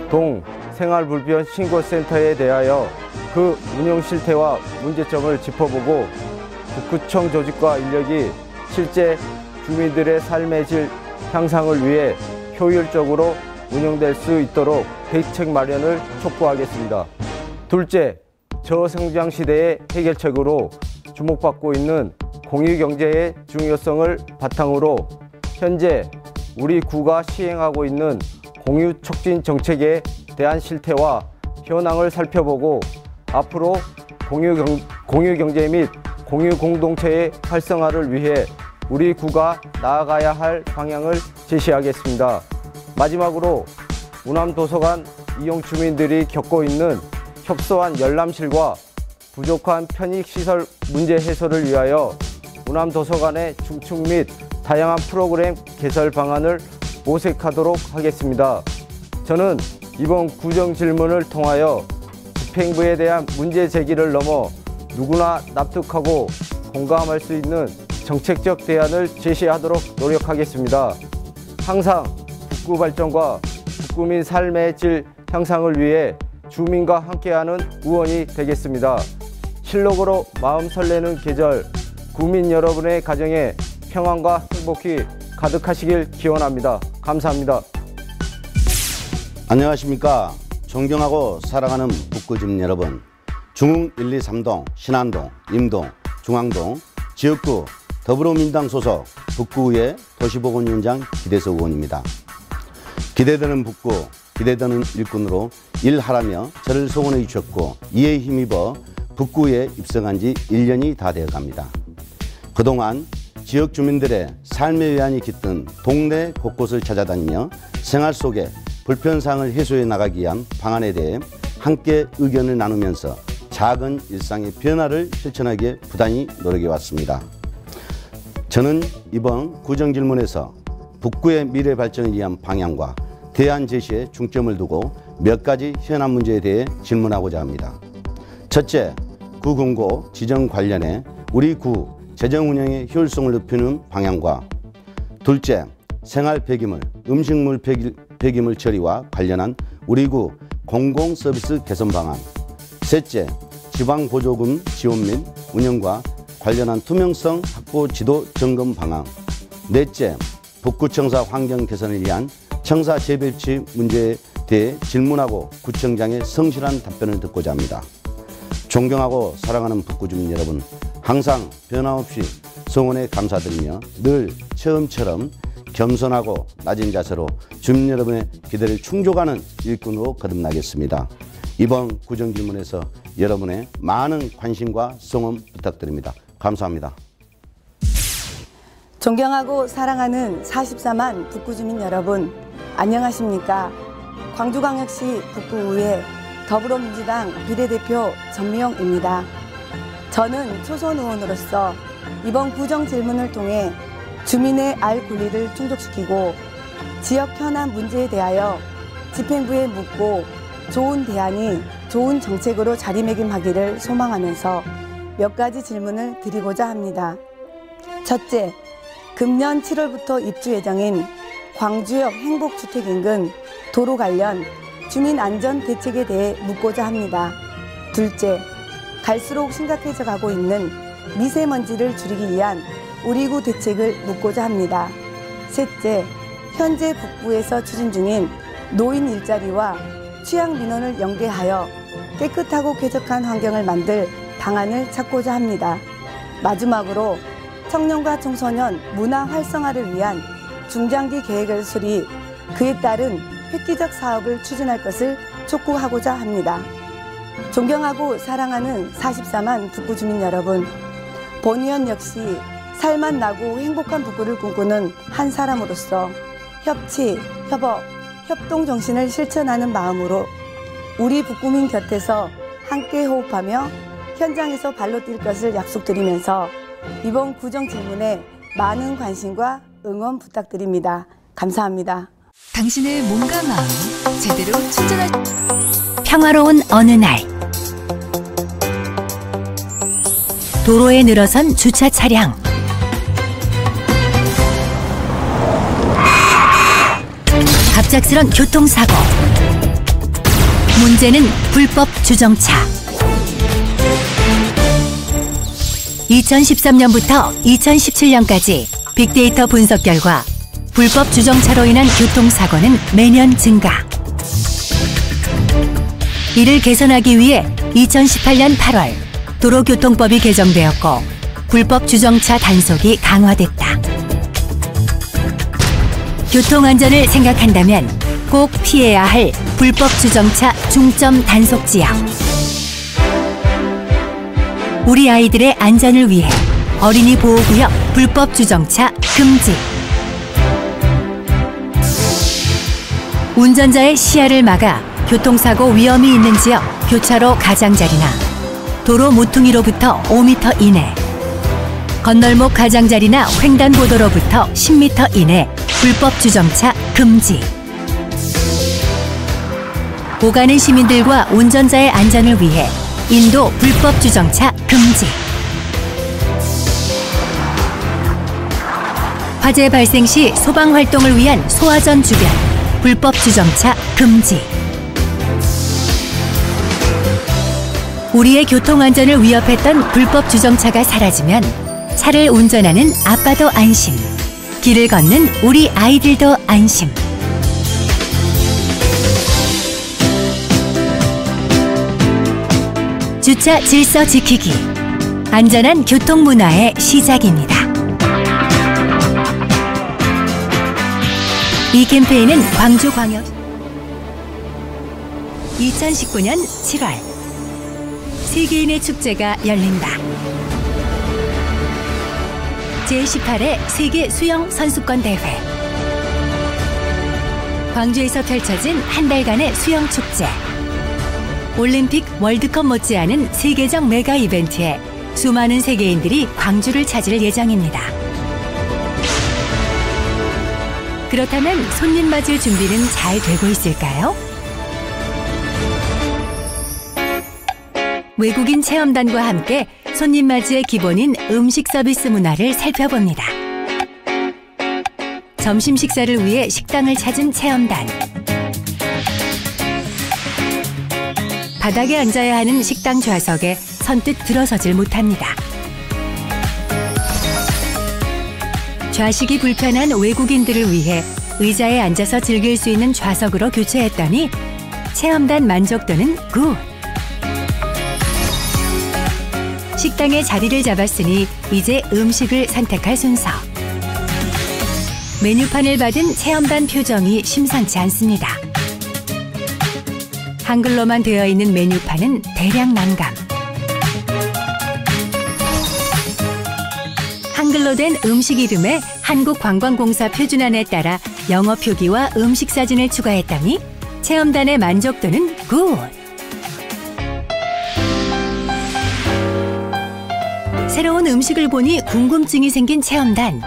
동 생활불편 신고센터에 대하여 그 운영 실태와 문제점을 짚어보고 북구청 조직과 인력이 실제 주민들의 삶의 질 향상을 위해 효율적으로 운영될 수 있도록 대책 마련을 촉구하겠습니다. 둘째, 저성장 시대의 해결책으로 주목받고 있는 공유경제의 중요성을 바탕으로 현재 우리 구가 시행하고 있는 공유촉진 정책에 대한 실태와 현황을 살펴보고 앞으로 공유경제 및 공유공동체의 활성화를 위해 우리 구가 나아가야 할 방향을 제시하겠습니다. 마지막으로 우남도서관 이용 주민들이 겪고 있는 협소한 열람실과 부족한 편익시설 문제 해소를 위하여 우남도서관의 중축 및 다양한 프로그램 개설 방안을 모색하도록 하겠습니다. 저는 이번 구정 질문을 통하여 집행부에 대한 문제 제기를 넘어 누구나 납득하고 공감할 수 있는 정책적 대안을 제시하도록 노력하겠습니다. 항상 북구 발전과 북구민 삶의 질 향상을 위해 주민과 함께하는 의원이 되겠습니다. 실록으로 마음 설레는 계절, 구민 여러분의 가정에 평안과 행복이 가득하시길 기원합니다. 감사합니다. 안녕하십니까. 존경하고 사랑하는 북구 주민 여러분, 중흥 1, 2, 3동, 신안동, 임동, 중앙동 지역구 더불어민주당 소속 북구의회 도시보건위원장 기대서 의원입니다. 기대되는 북구, 기대되는 일꾼으로 일하라며 저를 소원해 주셨고 이에 힘입어 북구에 입성한 지 1년이 다 되어 갑니다. 그동안 지역 주민들의 삶의 외환이 깃든 동네 곳곳을 찾아다니며 생활 속에 불편사항을 해소해 나가기 위한 방안에 대해 함께 의견을 나누면서 작은 일상의 변화를 실천하기 위해 부단히 노력해 왔습니다. 저는 이번 구정질문에서 북구의 미래 발전을 위한 방향과 대안 제시에 중점을 두고 몇 가지 현안 문제에 대해 질문하고자 합니다. 첫째, 구금고 지정 관련해 우리 구 재정 운영의 효율성을 높이는 방향과 둘째, 생활 폐기물, 음식물 폐기물 처리와 관련한 우리 구 공공서비스 개선 방안, 셋째, 지방보조금 지원 및 운영과 관련한 투명성 확보 지도 점검 방안, 넷째, 북구청사 환경 개선을 위한 청사 재배치 문제에 대해 질문하고 구청장의 성실한 답변을 듣고자 합니다. 존경하고 사랑하는 북구 주민 여러분, 항상 변함없이 성원에 감사드리며 늘 처음처럼 겸손하고 낮은 자세로 주민 여러분의 기대를 충족하는 일꾼으로 거듭나겠습니다. 이번 구정질문에서 여러분의 많은 관심과 성원 부탁드립니다. 감사합니다. 존경하고 사랑하는 44만 북구 주민 여러분, 안녕하십니까? 광주광역시 북구의회 더불어민주당 비례대표 전미영입니다. 저는 초선 의원으로서 이번 구정 질문을 통해 주민의 알 권리를 충족시키고 지역 현안 문제에 대하여 집행부에 묻고 좋은 대안이 좋은 정책으로 자리매김하기를 소망하면서 몇 가지 질문을 드리고자 합니다. 첫째, 금년 7월부터 입주 예정인 광주역 행복주택 인근 도로 관련 주민 안전 대책에 대해 묻고자 합니다. 둘째, 갈수록 심각해져 가고 있는 미세먼지를 줄이기 위한 우리 구 대책을 묻고자 합니다. 셋째, 현재 북구에서 추진 중인 노인 일자리와 취약 민원을 연계하여 깨끗하고 쾌적한 환경을 만들 방안을 찾고자 합니다. 마지막으로 청년과 청소년 문화 활성화를 위한 중장기 계획을 수립, 그에 따른 획기적 사업을 추진할 것을 촉구하고자 합니다. 존경하고 사랑하는 44만 북구 주민 여러분, 본 의원 역시 살맛 나고 행복한 북구를 꿈꾸는 한 사람으로서 협치, 협업, 협동 정신을 실천하는 마음으로 우리 북구민 곁에서 함께 호흡하며 현장에서 발로 뛸 것을 약속드리면서 이번 구정 질문에 많은 관심과 응원 부탁드립니다. 감사합니다. 당신의 몸과 마음 제대로 충전할 평화로운 어느 날 도로에 늘어선 주차 차량. 갑작스런 교통사고. 문제는 불법 주정차. 2013년부터 2017년까지 빅데이터 분석 결과 불법 주정차로 인한 교통사고는 매년 증가. 이를 개선하기 위해 2018년 8월 도로교통법이 개정되었고 불법 주정차 단속이 강화됐다. 교통안전을 생각한다면 꼭 피해야 할 불법 주정차 중점 단속 지역. 우리 아이들의 안전을 위해 어린이 보호구역 불법 주정차 금지. 운전자의 시야를 막아 교통사고 위험이 있는 지역 교차로 가장자리나 도로 모퉁이로부터 5m 이내, 건널목 가장자리나 횡단보도로부터 10m 이내 불법 주정차 금지. 오가는 시민들과 운전자의 안전을 위해 인도 불법 주정차 금지. 화재 발생 시 소방 활동을 위한 소화전 주변 불법 주정차 금지. 우리의 교통 안전을 위협했던 불법 주정차가 사라지면 차를 운전하는 아빠도 안심, 길을 걷는 우리 아이들도 안심. 주차 질서 지키기. 안전한 교통 문화의 시작입니다. 이 캠페인은 광주광역 2019년 7월 세계인의 축제가 열린다. 제18회 세계 수영 선수권 대회. 광주에서 펼쳐진 한 달간의 수영 축제. 올림픽 월드컵 못지않은 세계적 메가 이벤트에 수많은 세계인들이 광주를 찾을 예정입니다. 그렇다면 손님 맞을 준비는 잘 되고 있을까요? 외국인 체험단과 함께 손님 맞이의 기본인 음식 서비스 문화를 살펴봅니다. 점심 식사를 위해 식당을 찾은 체험단. 바닥에 앉아야 하는 식당 좌석에 선뜻 들어서질 못합니다. 좌식이 불편한 외국인들을 위해 의자에 앉아서 즐길 수 있는 좌석으로 교체했더니 체험단 만족도는 굿! 식당에 자리를 잡았으니 이제 음식을 선택할 순서. 메뉴판을 받은 체험단 표정이 심상치 않습니다. 한글로만 되어 있는 메뉴판은 대략 난감. 한글로 된 음식 이름에 한국관광공사 표준안에 따라 영어 표기와 음식 사진을 추가했더니 체험단의 만족도는 굿! 새로운 음식을 보니 궁금증이 생긴 체험단.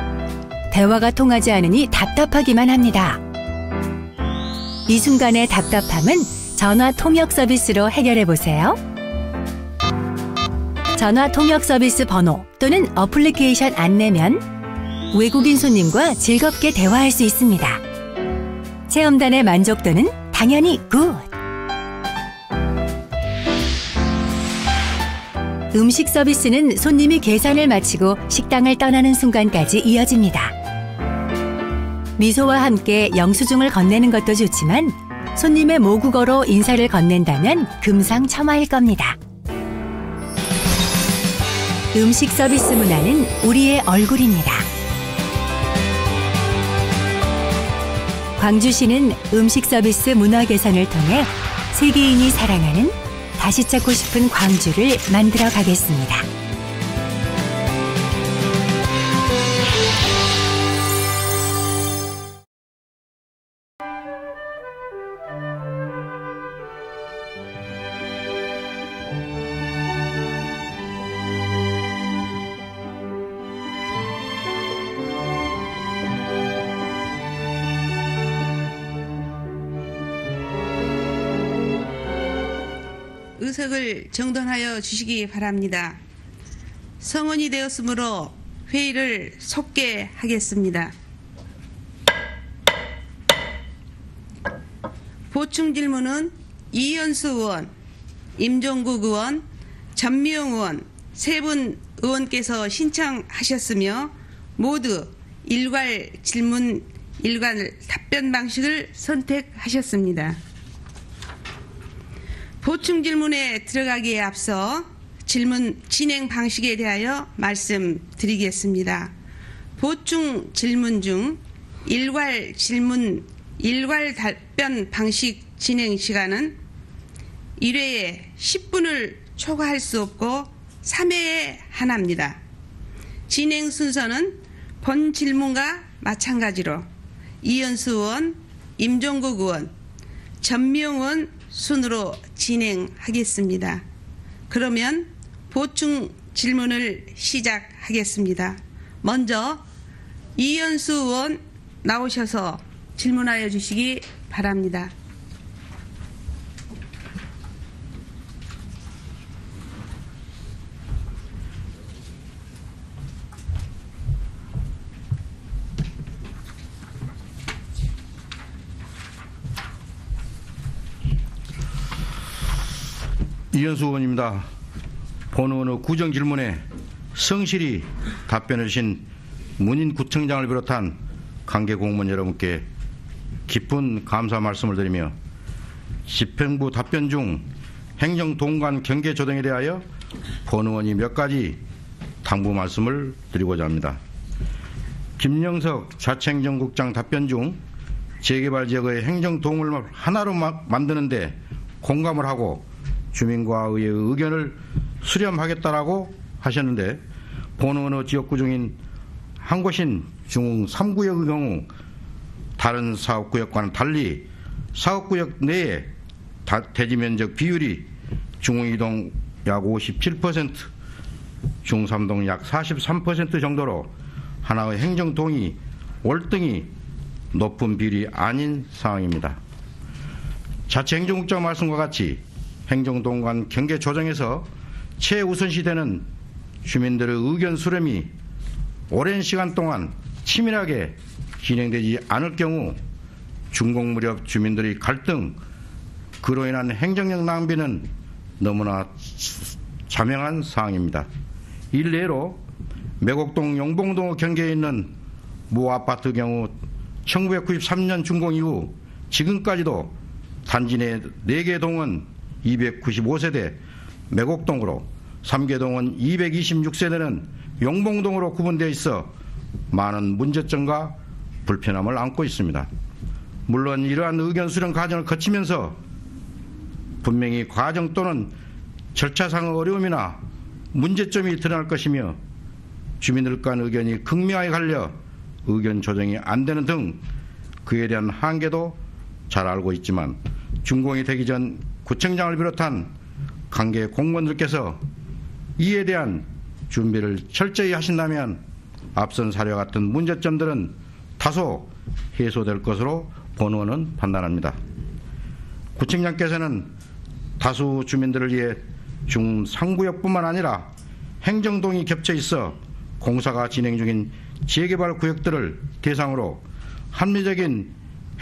대화가 통하지 않으니 답답하기만 합니다. 이 순간의 답답함은 전화 통역 서비스로 해결해 보세요. 전화 통역 서비스 번호 또는 어플리케이션 안내면 외국인 손님과 즐겁게 대화할 수 있습니다. 체험단의 만족도는 당연히 굿! 음식 서비스는 손님이 계산을 마치고 식당을 떠나는 순간까지 이어집니다. 미소와 함께 영수증을 건네는 것도 좋지만 손님의 모국어로 인사를 건넨다면 금상첨화일 겁니다. 음식 서비스 문화는 우리의 얼굴입니다. 광주시는 음식 서비스 문화 개선을 통해 세계인이 사랑하는 다시 찾고 싶은 광주를 만들어 가겠습니다. 의석을 정돈하여 주시기 바랍니다. 성원이 되었으므로 회의를 속개하겠습니다. 보충 질문은 이현수 의원, 임종국 의원, 전미영 의원 세 분 의원께서 신청하셨으며 모두 일괄 질문, 일괄 답변 방식을 선택하셨습니다. 보충 질문에 들어가기에 앞서 질문 진행 방식에 대하여 말씀드리겠습니다. 보충 질문 중 일괄 질문, 일괄 답변 방식 진행 시간은 1회에 10분을 초과할 수 없고 3회에 하나입니다. 진행 순서는 본 질문과 마찬가지로 이현수 의원, 임종국 의원, 전미영 의원 순으로 진행하겠습니다. 그러면 보충 질문을 시작하겠습니다. 먼저 이현수 의원 나오셔서 질문하여 주시기 바랍니다. 이현수 의원입니다. 본 의원의 구정 질문에 성실히 답변해 주신 문인구청장을 비롯한 관계 공무원 여러분께 깊은 감사 말씀을 드리며 집행부 답변 중 행정동관 경계 조정에 대하여 본 의원이 몇 가지 당부 말씀을 드리고자 합니다. 김영석 자치행정국장 답변 중 재개발 지역의 행정동을 하나로 만드는데 공감을 하고 주민과 의회의 의견을 수렴하겠다라고 하셨는데 본 의원의 지역구 중인 한 곳인 중흥 3구역의 경우 다른 사업구역과는 달리 사업구역 내에 대지면적 비율이 중흥 2동 약 57%, 중흥 3동 약 43% 정도로 하나의 행정동이 월등히 높은 비율이 아닌 상황입니다. 자치행정국장 말씀과 같이 행정동 간 경계 조정에서 최우선시되는 주민들의 의견 수렴이 오랜 시간 동안 치밀하게 진행되지 않을 경우 준공 무렵 주민들의 갈등, 그로 인한 행정력 낭비는 너무나 자명한 사항입니다. 일례로 매곡동 용봉동 경계에 있는 모 아파트 경우 1993년 준공 이후 지금까지도 단지 내 4개 동은 295세대 매곡동으로 3개 동은 226세대는 용봉동으로 구분되어 있어 많은 문제점과 불편함을 안고 있습니다. 물론 이러한 의견 수렴 과정을 거치면서 분명히 과정 또는 절차상의 어려움이나 문제점이 드러날 것이며 주민들 간 의견이 극명하게 갈려 의견 조정이 안 되는 등 그에 대한 한계도 잘 알고 있지만 준공이 되기 전 구청장을 비롯한 관계 공무원들께서 이에 대한 준비를 철저히 하신다면 앞선 사례와 같은 문제점들은 다소 해소될 것으로 본 의원은 판단합니다. 구청장께서는 다수 주민들을 위해 중 3구역뿐만 아니라 행정동이 겹쳐 있어 공사가 진행 중인 재개발 구역들을 대상으로 합리적인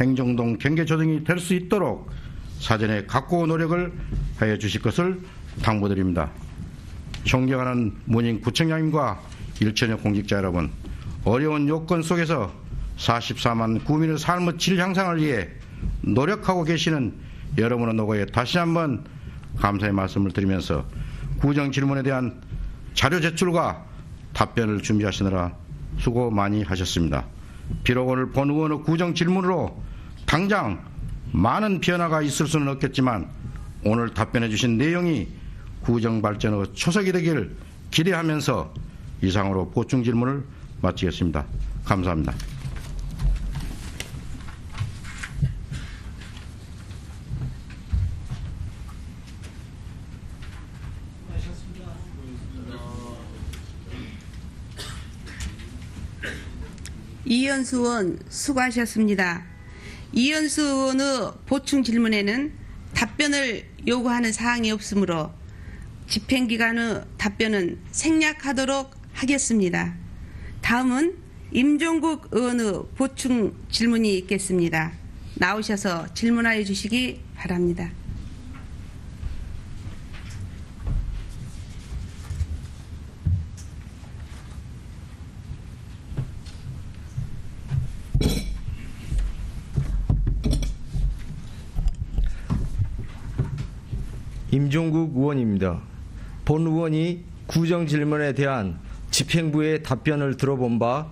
행정동 경계 조정이 될 수 있도록 사전에 각고 노력을 하여 주실 것을 당부드립니다. 존경하는 문인구청장님과 일천여 공직자 여러분, 어려운 요건 속에서 44만 구민의 삶의 질 향상을 위해 노력하고 계시는 여러분의 노고에 다시 한번 감사의 말씀을 드리면서 구정 질문에 대한 자료 제출과 답변을 준비하시느라 수고 많이 하셨습니다. 비록 오늘 본 의원의 구정 질문으로 당장 많은 변화가 있을 수는 없겠지만 오늘 답변해 주신 내용이 구정 발전의 초석이 되기를 기대하면서 이상으로 보충 질문을 마치겠습니다. 감사합니다. 이현수 의원 수고하셨습니다. 이현수 의원의 보충 질문에는 답변을 요구하는 사항이 없으므로 집행기관의 답변은 생략하도록 하겠습니다. 다음은 임종국 의원의 보충 질문이 있겠습니다. 나오셔서 질문하여 주시기 바랍니다. 임종국 의원입니다. 본 의원이 구정 질문에 대한 집행부의 답변을 들어본 바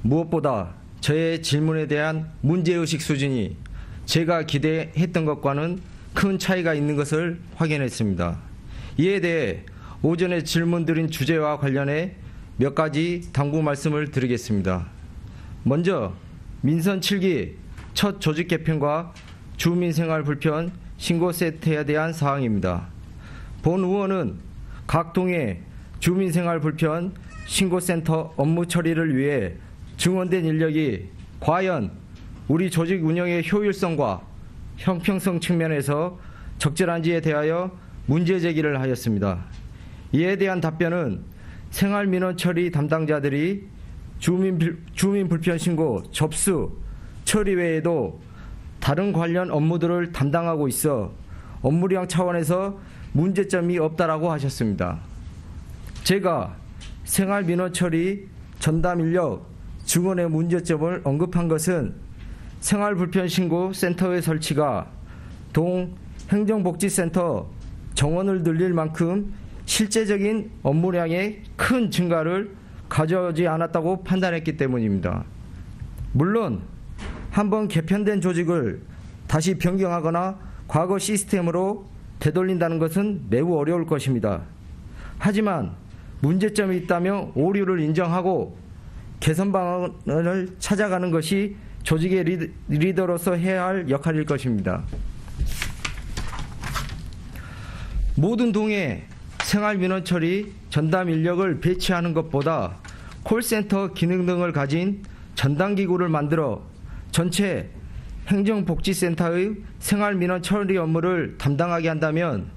무엇보다 저의 질문에 대한 문제의식 수준이 제가 기대했던 것과는 큰 차이가 있는 것을 확인했습니다. 이에 대해 오전에 질문드린 주제와 관련해 몇 가지 당부 말씀을 드리겠습니다. 먼저 민선 7기 첫 조직 개편과 주민생활 불편 신고 세트에 대한 사항입니다. 본 의원은 각 동의 주민생활 불편 신고센터 업무 처리를 위해 증원된 인력이 과연 우리 조직 운영의 효율성과 형평성 측면에서 적절한지에 대하여 문제 제기를 하였습니다. 이에 대한 답변은 생활민원 처리 담당자들이 주민 불편 신고 접수 처리 외에도 다른 관련 업무들을 담당하고 있어 업무량 차원에서 문제점이 없다라고 하셨습니다. 제가 생활민원 처리, 전담인력, 증원의 문제점을 언급한 것은 생활불편신고센터의 설치가 동 행정복지센터 정원을 늘릴 만큼 실제적인 업무량의 큰 증가를 가져오지 않았다고 판단했기 때문입니다. 물론 한번 개편된 조직을 다시 변경하거나 과거 시스템으로 되돌린다는 것은 매우 어려울 것입니다. 하지만 문제점이 있다며 오류를 인정하고 개선 방안을 찾아가는 것이 조직의 리더로서 해야 할 역할일 것입니다. 모든 동에 생활민원 처리, 전담 인력을 배치하는 것보다 콜센터 기능 등을 가진 전담기구를 만들어 전체 행정복지센터의 생활민원 처리 업무를 담당하게 한다면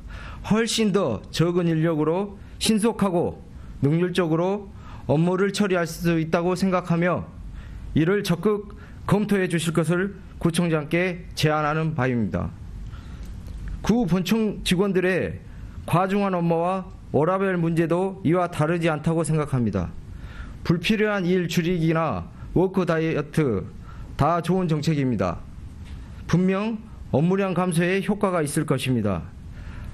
훨씬 더 적은 인력으로 신속하고 능률적으로 업무를 처리할 수 있다고 생각하며 이를 적극 검토해 주실 것을 구청장께 제안하는 바입니다. 구 본청 직원들의 과중한 업무와 워라밸 문제도 이와 다르지 않다고 생각합니다. 불필요한 일 줄이기나 워크 다이어트 다 좋은 정책입니다. 분명 업무량 감소에 효과가 있을 것입니다.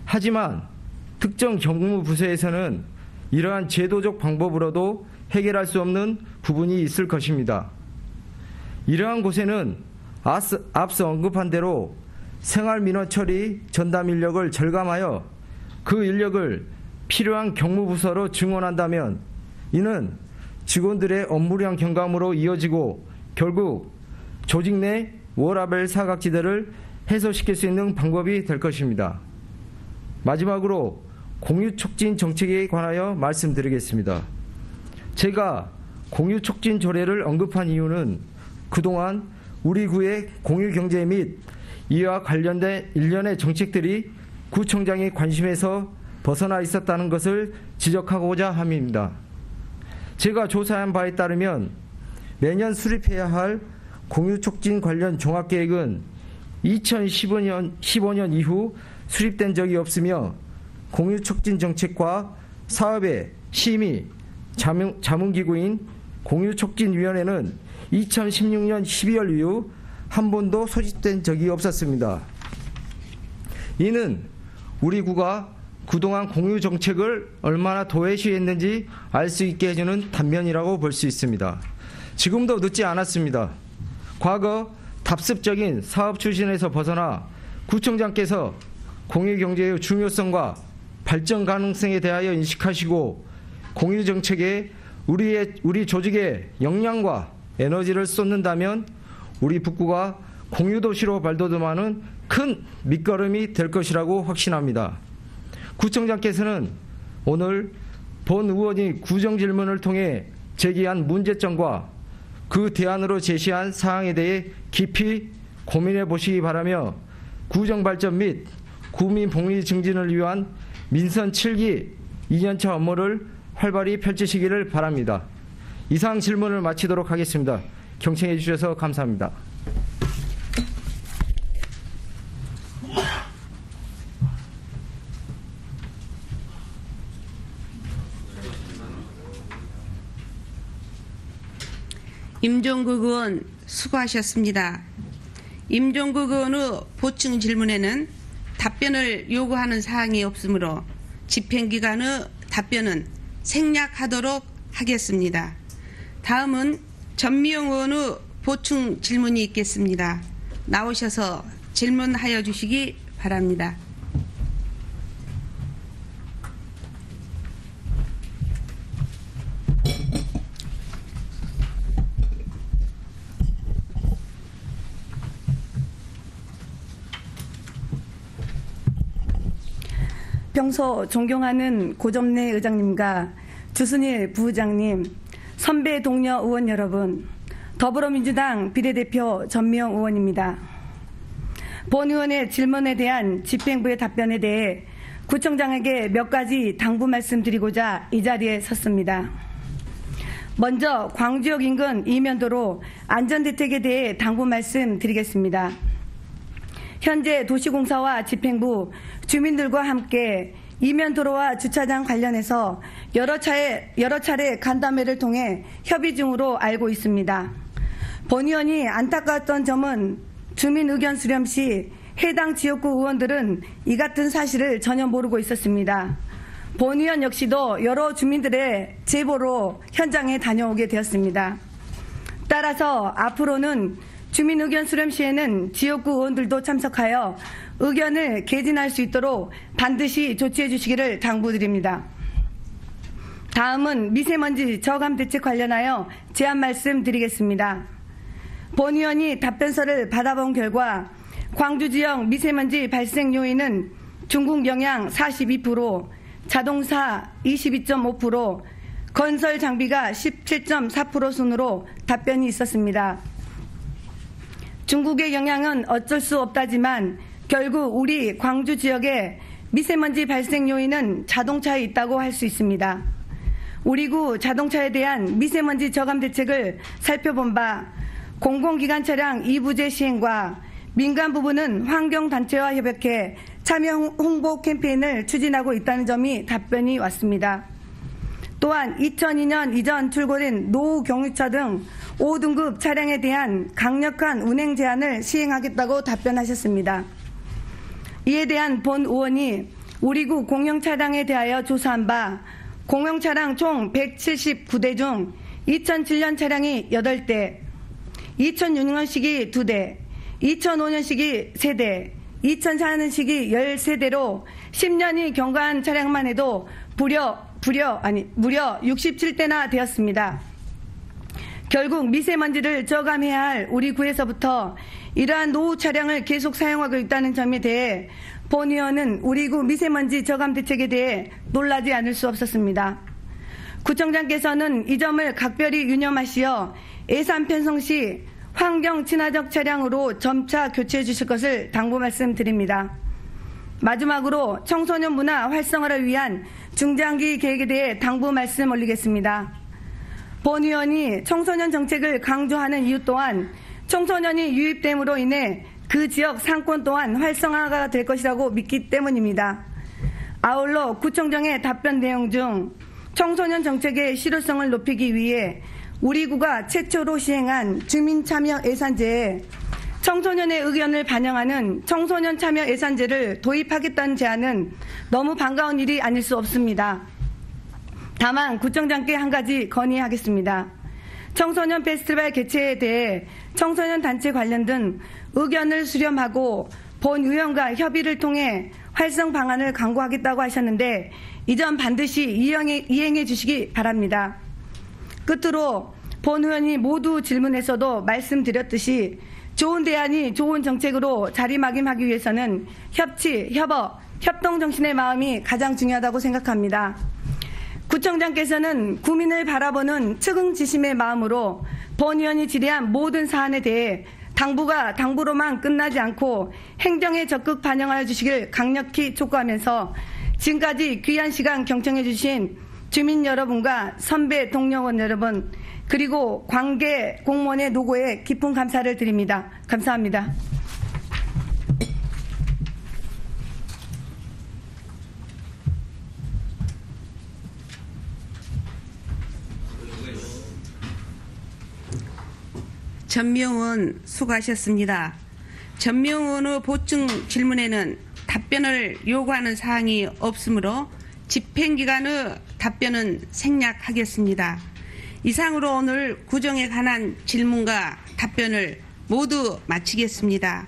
하지만 특정 경무 부서에서는 이러한 제도적 방법으로도 해결할 수 없는 부분이 있을 것입니다. 이러한 곳에는 앞서 언급한 대로 생활민원 처리 전담 인력을 절감하여 그 인력을 필요한 경무부서로 증원한다면 이는 직원들의 업무량 경감으로 이어지고 결국 조직 내 워라밸 사각지대를 해소시킬 수 있는 방법이 될 것입니다. 마지막으로 공유촉진 정책에 관하여 말씀드리겠습니다. 제가 공유촉진 조례를 언급한 이유는 그동안 우리 구의 공유경제 및 이와 관련된 일련의 정책들이 구청장의 관심에서 벗어나 있었다는 것을 지적하고자 함입니다. 제가 조사한 바에 따르면 매년 수립해야 할 공유촉진 관련 종합계획은 2015년 이후 수립된 적이 없으며 공유촉진 정책과 사업의 심의, 자문기구인 공유촉진위원회는 2016년 12월 이후 한 번도 소집된 적이 없었습니다. 이는 우리 구가 그동안 공유 정책을 얼마나 도외시했는지 알 수 있게 해주는 단면이라고 볼 수 있습니다. 지금도 늦지 않았습니다. 과거 답습적인 사업 추진에서 벗어나 구청장께서 공유경제의 중요성과 발전 가능성에 대하여 인식하시고 공유정책에 우리 조직의 역량과 에너지를 쏟는다면 우리 북구가 공유도시로 발돋움하는 큰 밑거름이 될 것이라고 확신합니다. 구청장께서는 오늘 본 의원이 구정질문을 통해 제기한 문제점과 그 대안으로 제시한 사항에 대해 깊이 고민해 보시기 바라며 구정발전 및 구민 복리 증진을 위한 민선 7기 2년차 업무를 활발히 펼치시기를 바랍니다. 이상 질문을 마치도록 하겠습니다. 경청해 주셔서 감사합니다. 임종국 의원 수고하셨습니다. 임종국 의원의 보충 질문에는 답변을 요구하는 사항이 없으므로 집행기관의 답변은 생략하도록 하겠습니다. 다음은 전미영 의원의 보충 질문이 있겠습니다. 나오셔서 질문하여 주시기 바랍니다. 평소 존경하는 고점래 의장님과 주순일 부의장님, 선배 동료 의원 여러분, 더불어민주당 비례대표 전미영 의원입니다. 본 의원의 질문에 대한 집행부의 답변에 대해 구청장에게 몇 가지 당부 말씀드리고자 이 자리에 섰습니다. 먼저 광주역 인근 이면도로 안전대책에 대해 당부 말씀드리겠습니다. 현재 도시공사와 집행부, 주민들과 함께 이면도로와 주차장 관련해서 여러 차례 간담회를 통해 협의 중으로 알고 있습니다. 본 의원이 안타까웠던 점은 주민 의견 수렴 시 해당 지역구 의원들은 이 같은 사실을 전혀 모르고 있었습니다. 본 의원 역시도 여러 주민들의 제보로 현장에 다녀오게 되었습니다. 따라서 앞으로는 주민 의견 수렴 시에는 지역구 의원들도 참석하여 의견을 개진할 수 있도록 반드시 조치해 주시기를 당부드립니다. 다음은 미세먼지 저감 대책 관련하여 제안 말씀드리겠습니다. 본 의원이 답변서를 받아본 결과 광주 지역 미세먼지 발생 요인은 중국 영향 42%, 자동차 22.5%, 건설 장비가 17.4% 순으로 답변이 있었습니다. 중국의 영향은 어쩔 수 없다지만 결국 우리 광주 지역의 미세먼지 발생 요인은 자동차에 있다고 할 수 있습니다. 우리 구 자동차에 대한 미세먼지 저감 대책을 살펴본 바 공공기관 차량 2부제 시행과 민간 부분은 환경단체와 협력해 참여 홍보 캠페인을 추진하고 있다는 점이 답변이 왔습니다. 또한 2002년 이전 출고된 노후 경유차 등 5등급 차량에 대한 강력한 운행 제한을 시행하겠다고 답변하셨습니다. 이에 대한 본 의원이 우리 구 공영차량에 대하여 조사한 바 공영차량 총 179대 중 2007년 차량이 8대, 2006년식이 2대, 2005년식이 3대, 2004년식이 13대로 10년이 경과한 차량만 해도 무려 67대나 되었습니다. 결국 미세먼지를 저감해야 할 우리 구에서부터 이러한 노후 차량을 계속 사용하고 있다는 점에 대해 본 의원은 우리 구 미세먼지 저감 대책에 대해 놀라지 않을 수 없었습니다. 구청장께서는 이 점을 각별히 유념하시어 예산 편성 시 환경 친화적 차량으로 점차 교체해 주실 것을 당부 말씀드립니다. 마지막으로 청소년 문화 활성화를 위한 중장기 계획에 대해 당부 말씀 올리겠습니다. 본 의원이 청소년 정책을 강조하는 이유 또한 청소년이 유입됨으로 인해 그 지역 상권 또한 활성화가 될 것이라고 믿기 때문입니다. 아울러 구청장의 답변 내용 중 청소년 정책의 실효성을 높이기 위해 우리 구가 최초로 시행한 주민참여 예산제에 청소년의 의견을 반영하는 청소년 참여 예산제를 도입하겠다는 제안은 너무 반가운 일이 아닐 수 없습니다. 다만 구청장께 한 가지 건의하겠습니다. 청소년 페스티벌 개최에 대해 청소년 단체 관련 등 의견을 수렴하고 본 의원과 협의를 통해 활성 방안을 강구하겠다고 하셨는데 이 점 반드시 이행해 주시기 바랍니다. 끝으로 본 의원이 모두 질문에서도 말씀드렸듯이 좋은 대안이 좋은 정책으로 자리매김하기 위해서는 협치, 협업, 협동 정신의 마음이 가장 중요하다고 생각합니다. 구청장께서는 구민을 바라보는 측은지심의 마음으로 본 의원이 질의한 모든 사안에 대해 당부가 당부로만 끝나지 않고 행정에 적극 반영하여 주시길 강력히 촉구하면서 지금까지 귀한 시간 경청해 주신 주민 여러분과 선배 동료원 여러분 그리고 관계 공무원의 노고에 깊은 감사를 드립니다. 감사합니다. 전명원 수고하셨습니다. 전명원의 보충 질문에는 답변을 요구하는 사항이 없으므로 집행기관의 답변은 생략하겠습니다. 이상으로 오늘 구정에 관한 질문과 답변을 모두 마치겠습니다.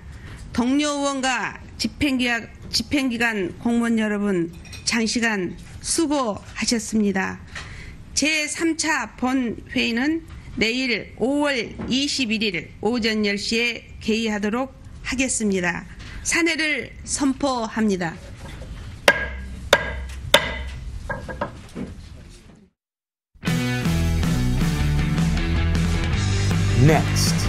동료 의원과 집행기관 공무원 여러분 장시간 수고하셨습니다. 제3차 본회의는 내일 5월 21일 오전 10시에 개의하도록 하겠습니다. 산회를 선포합니다. Next.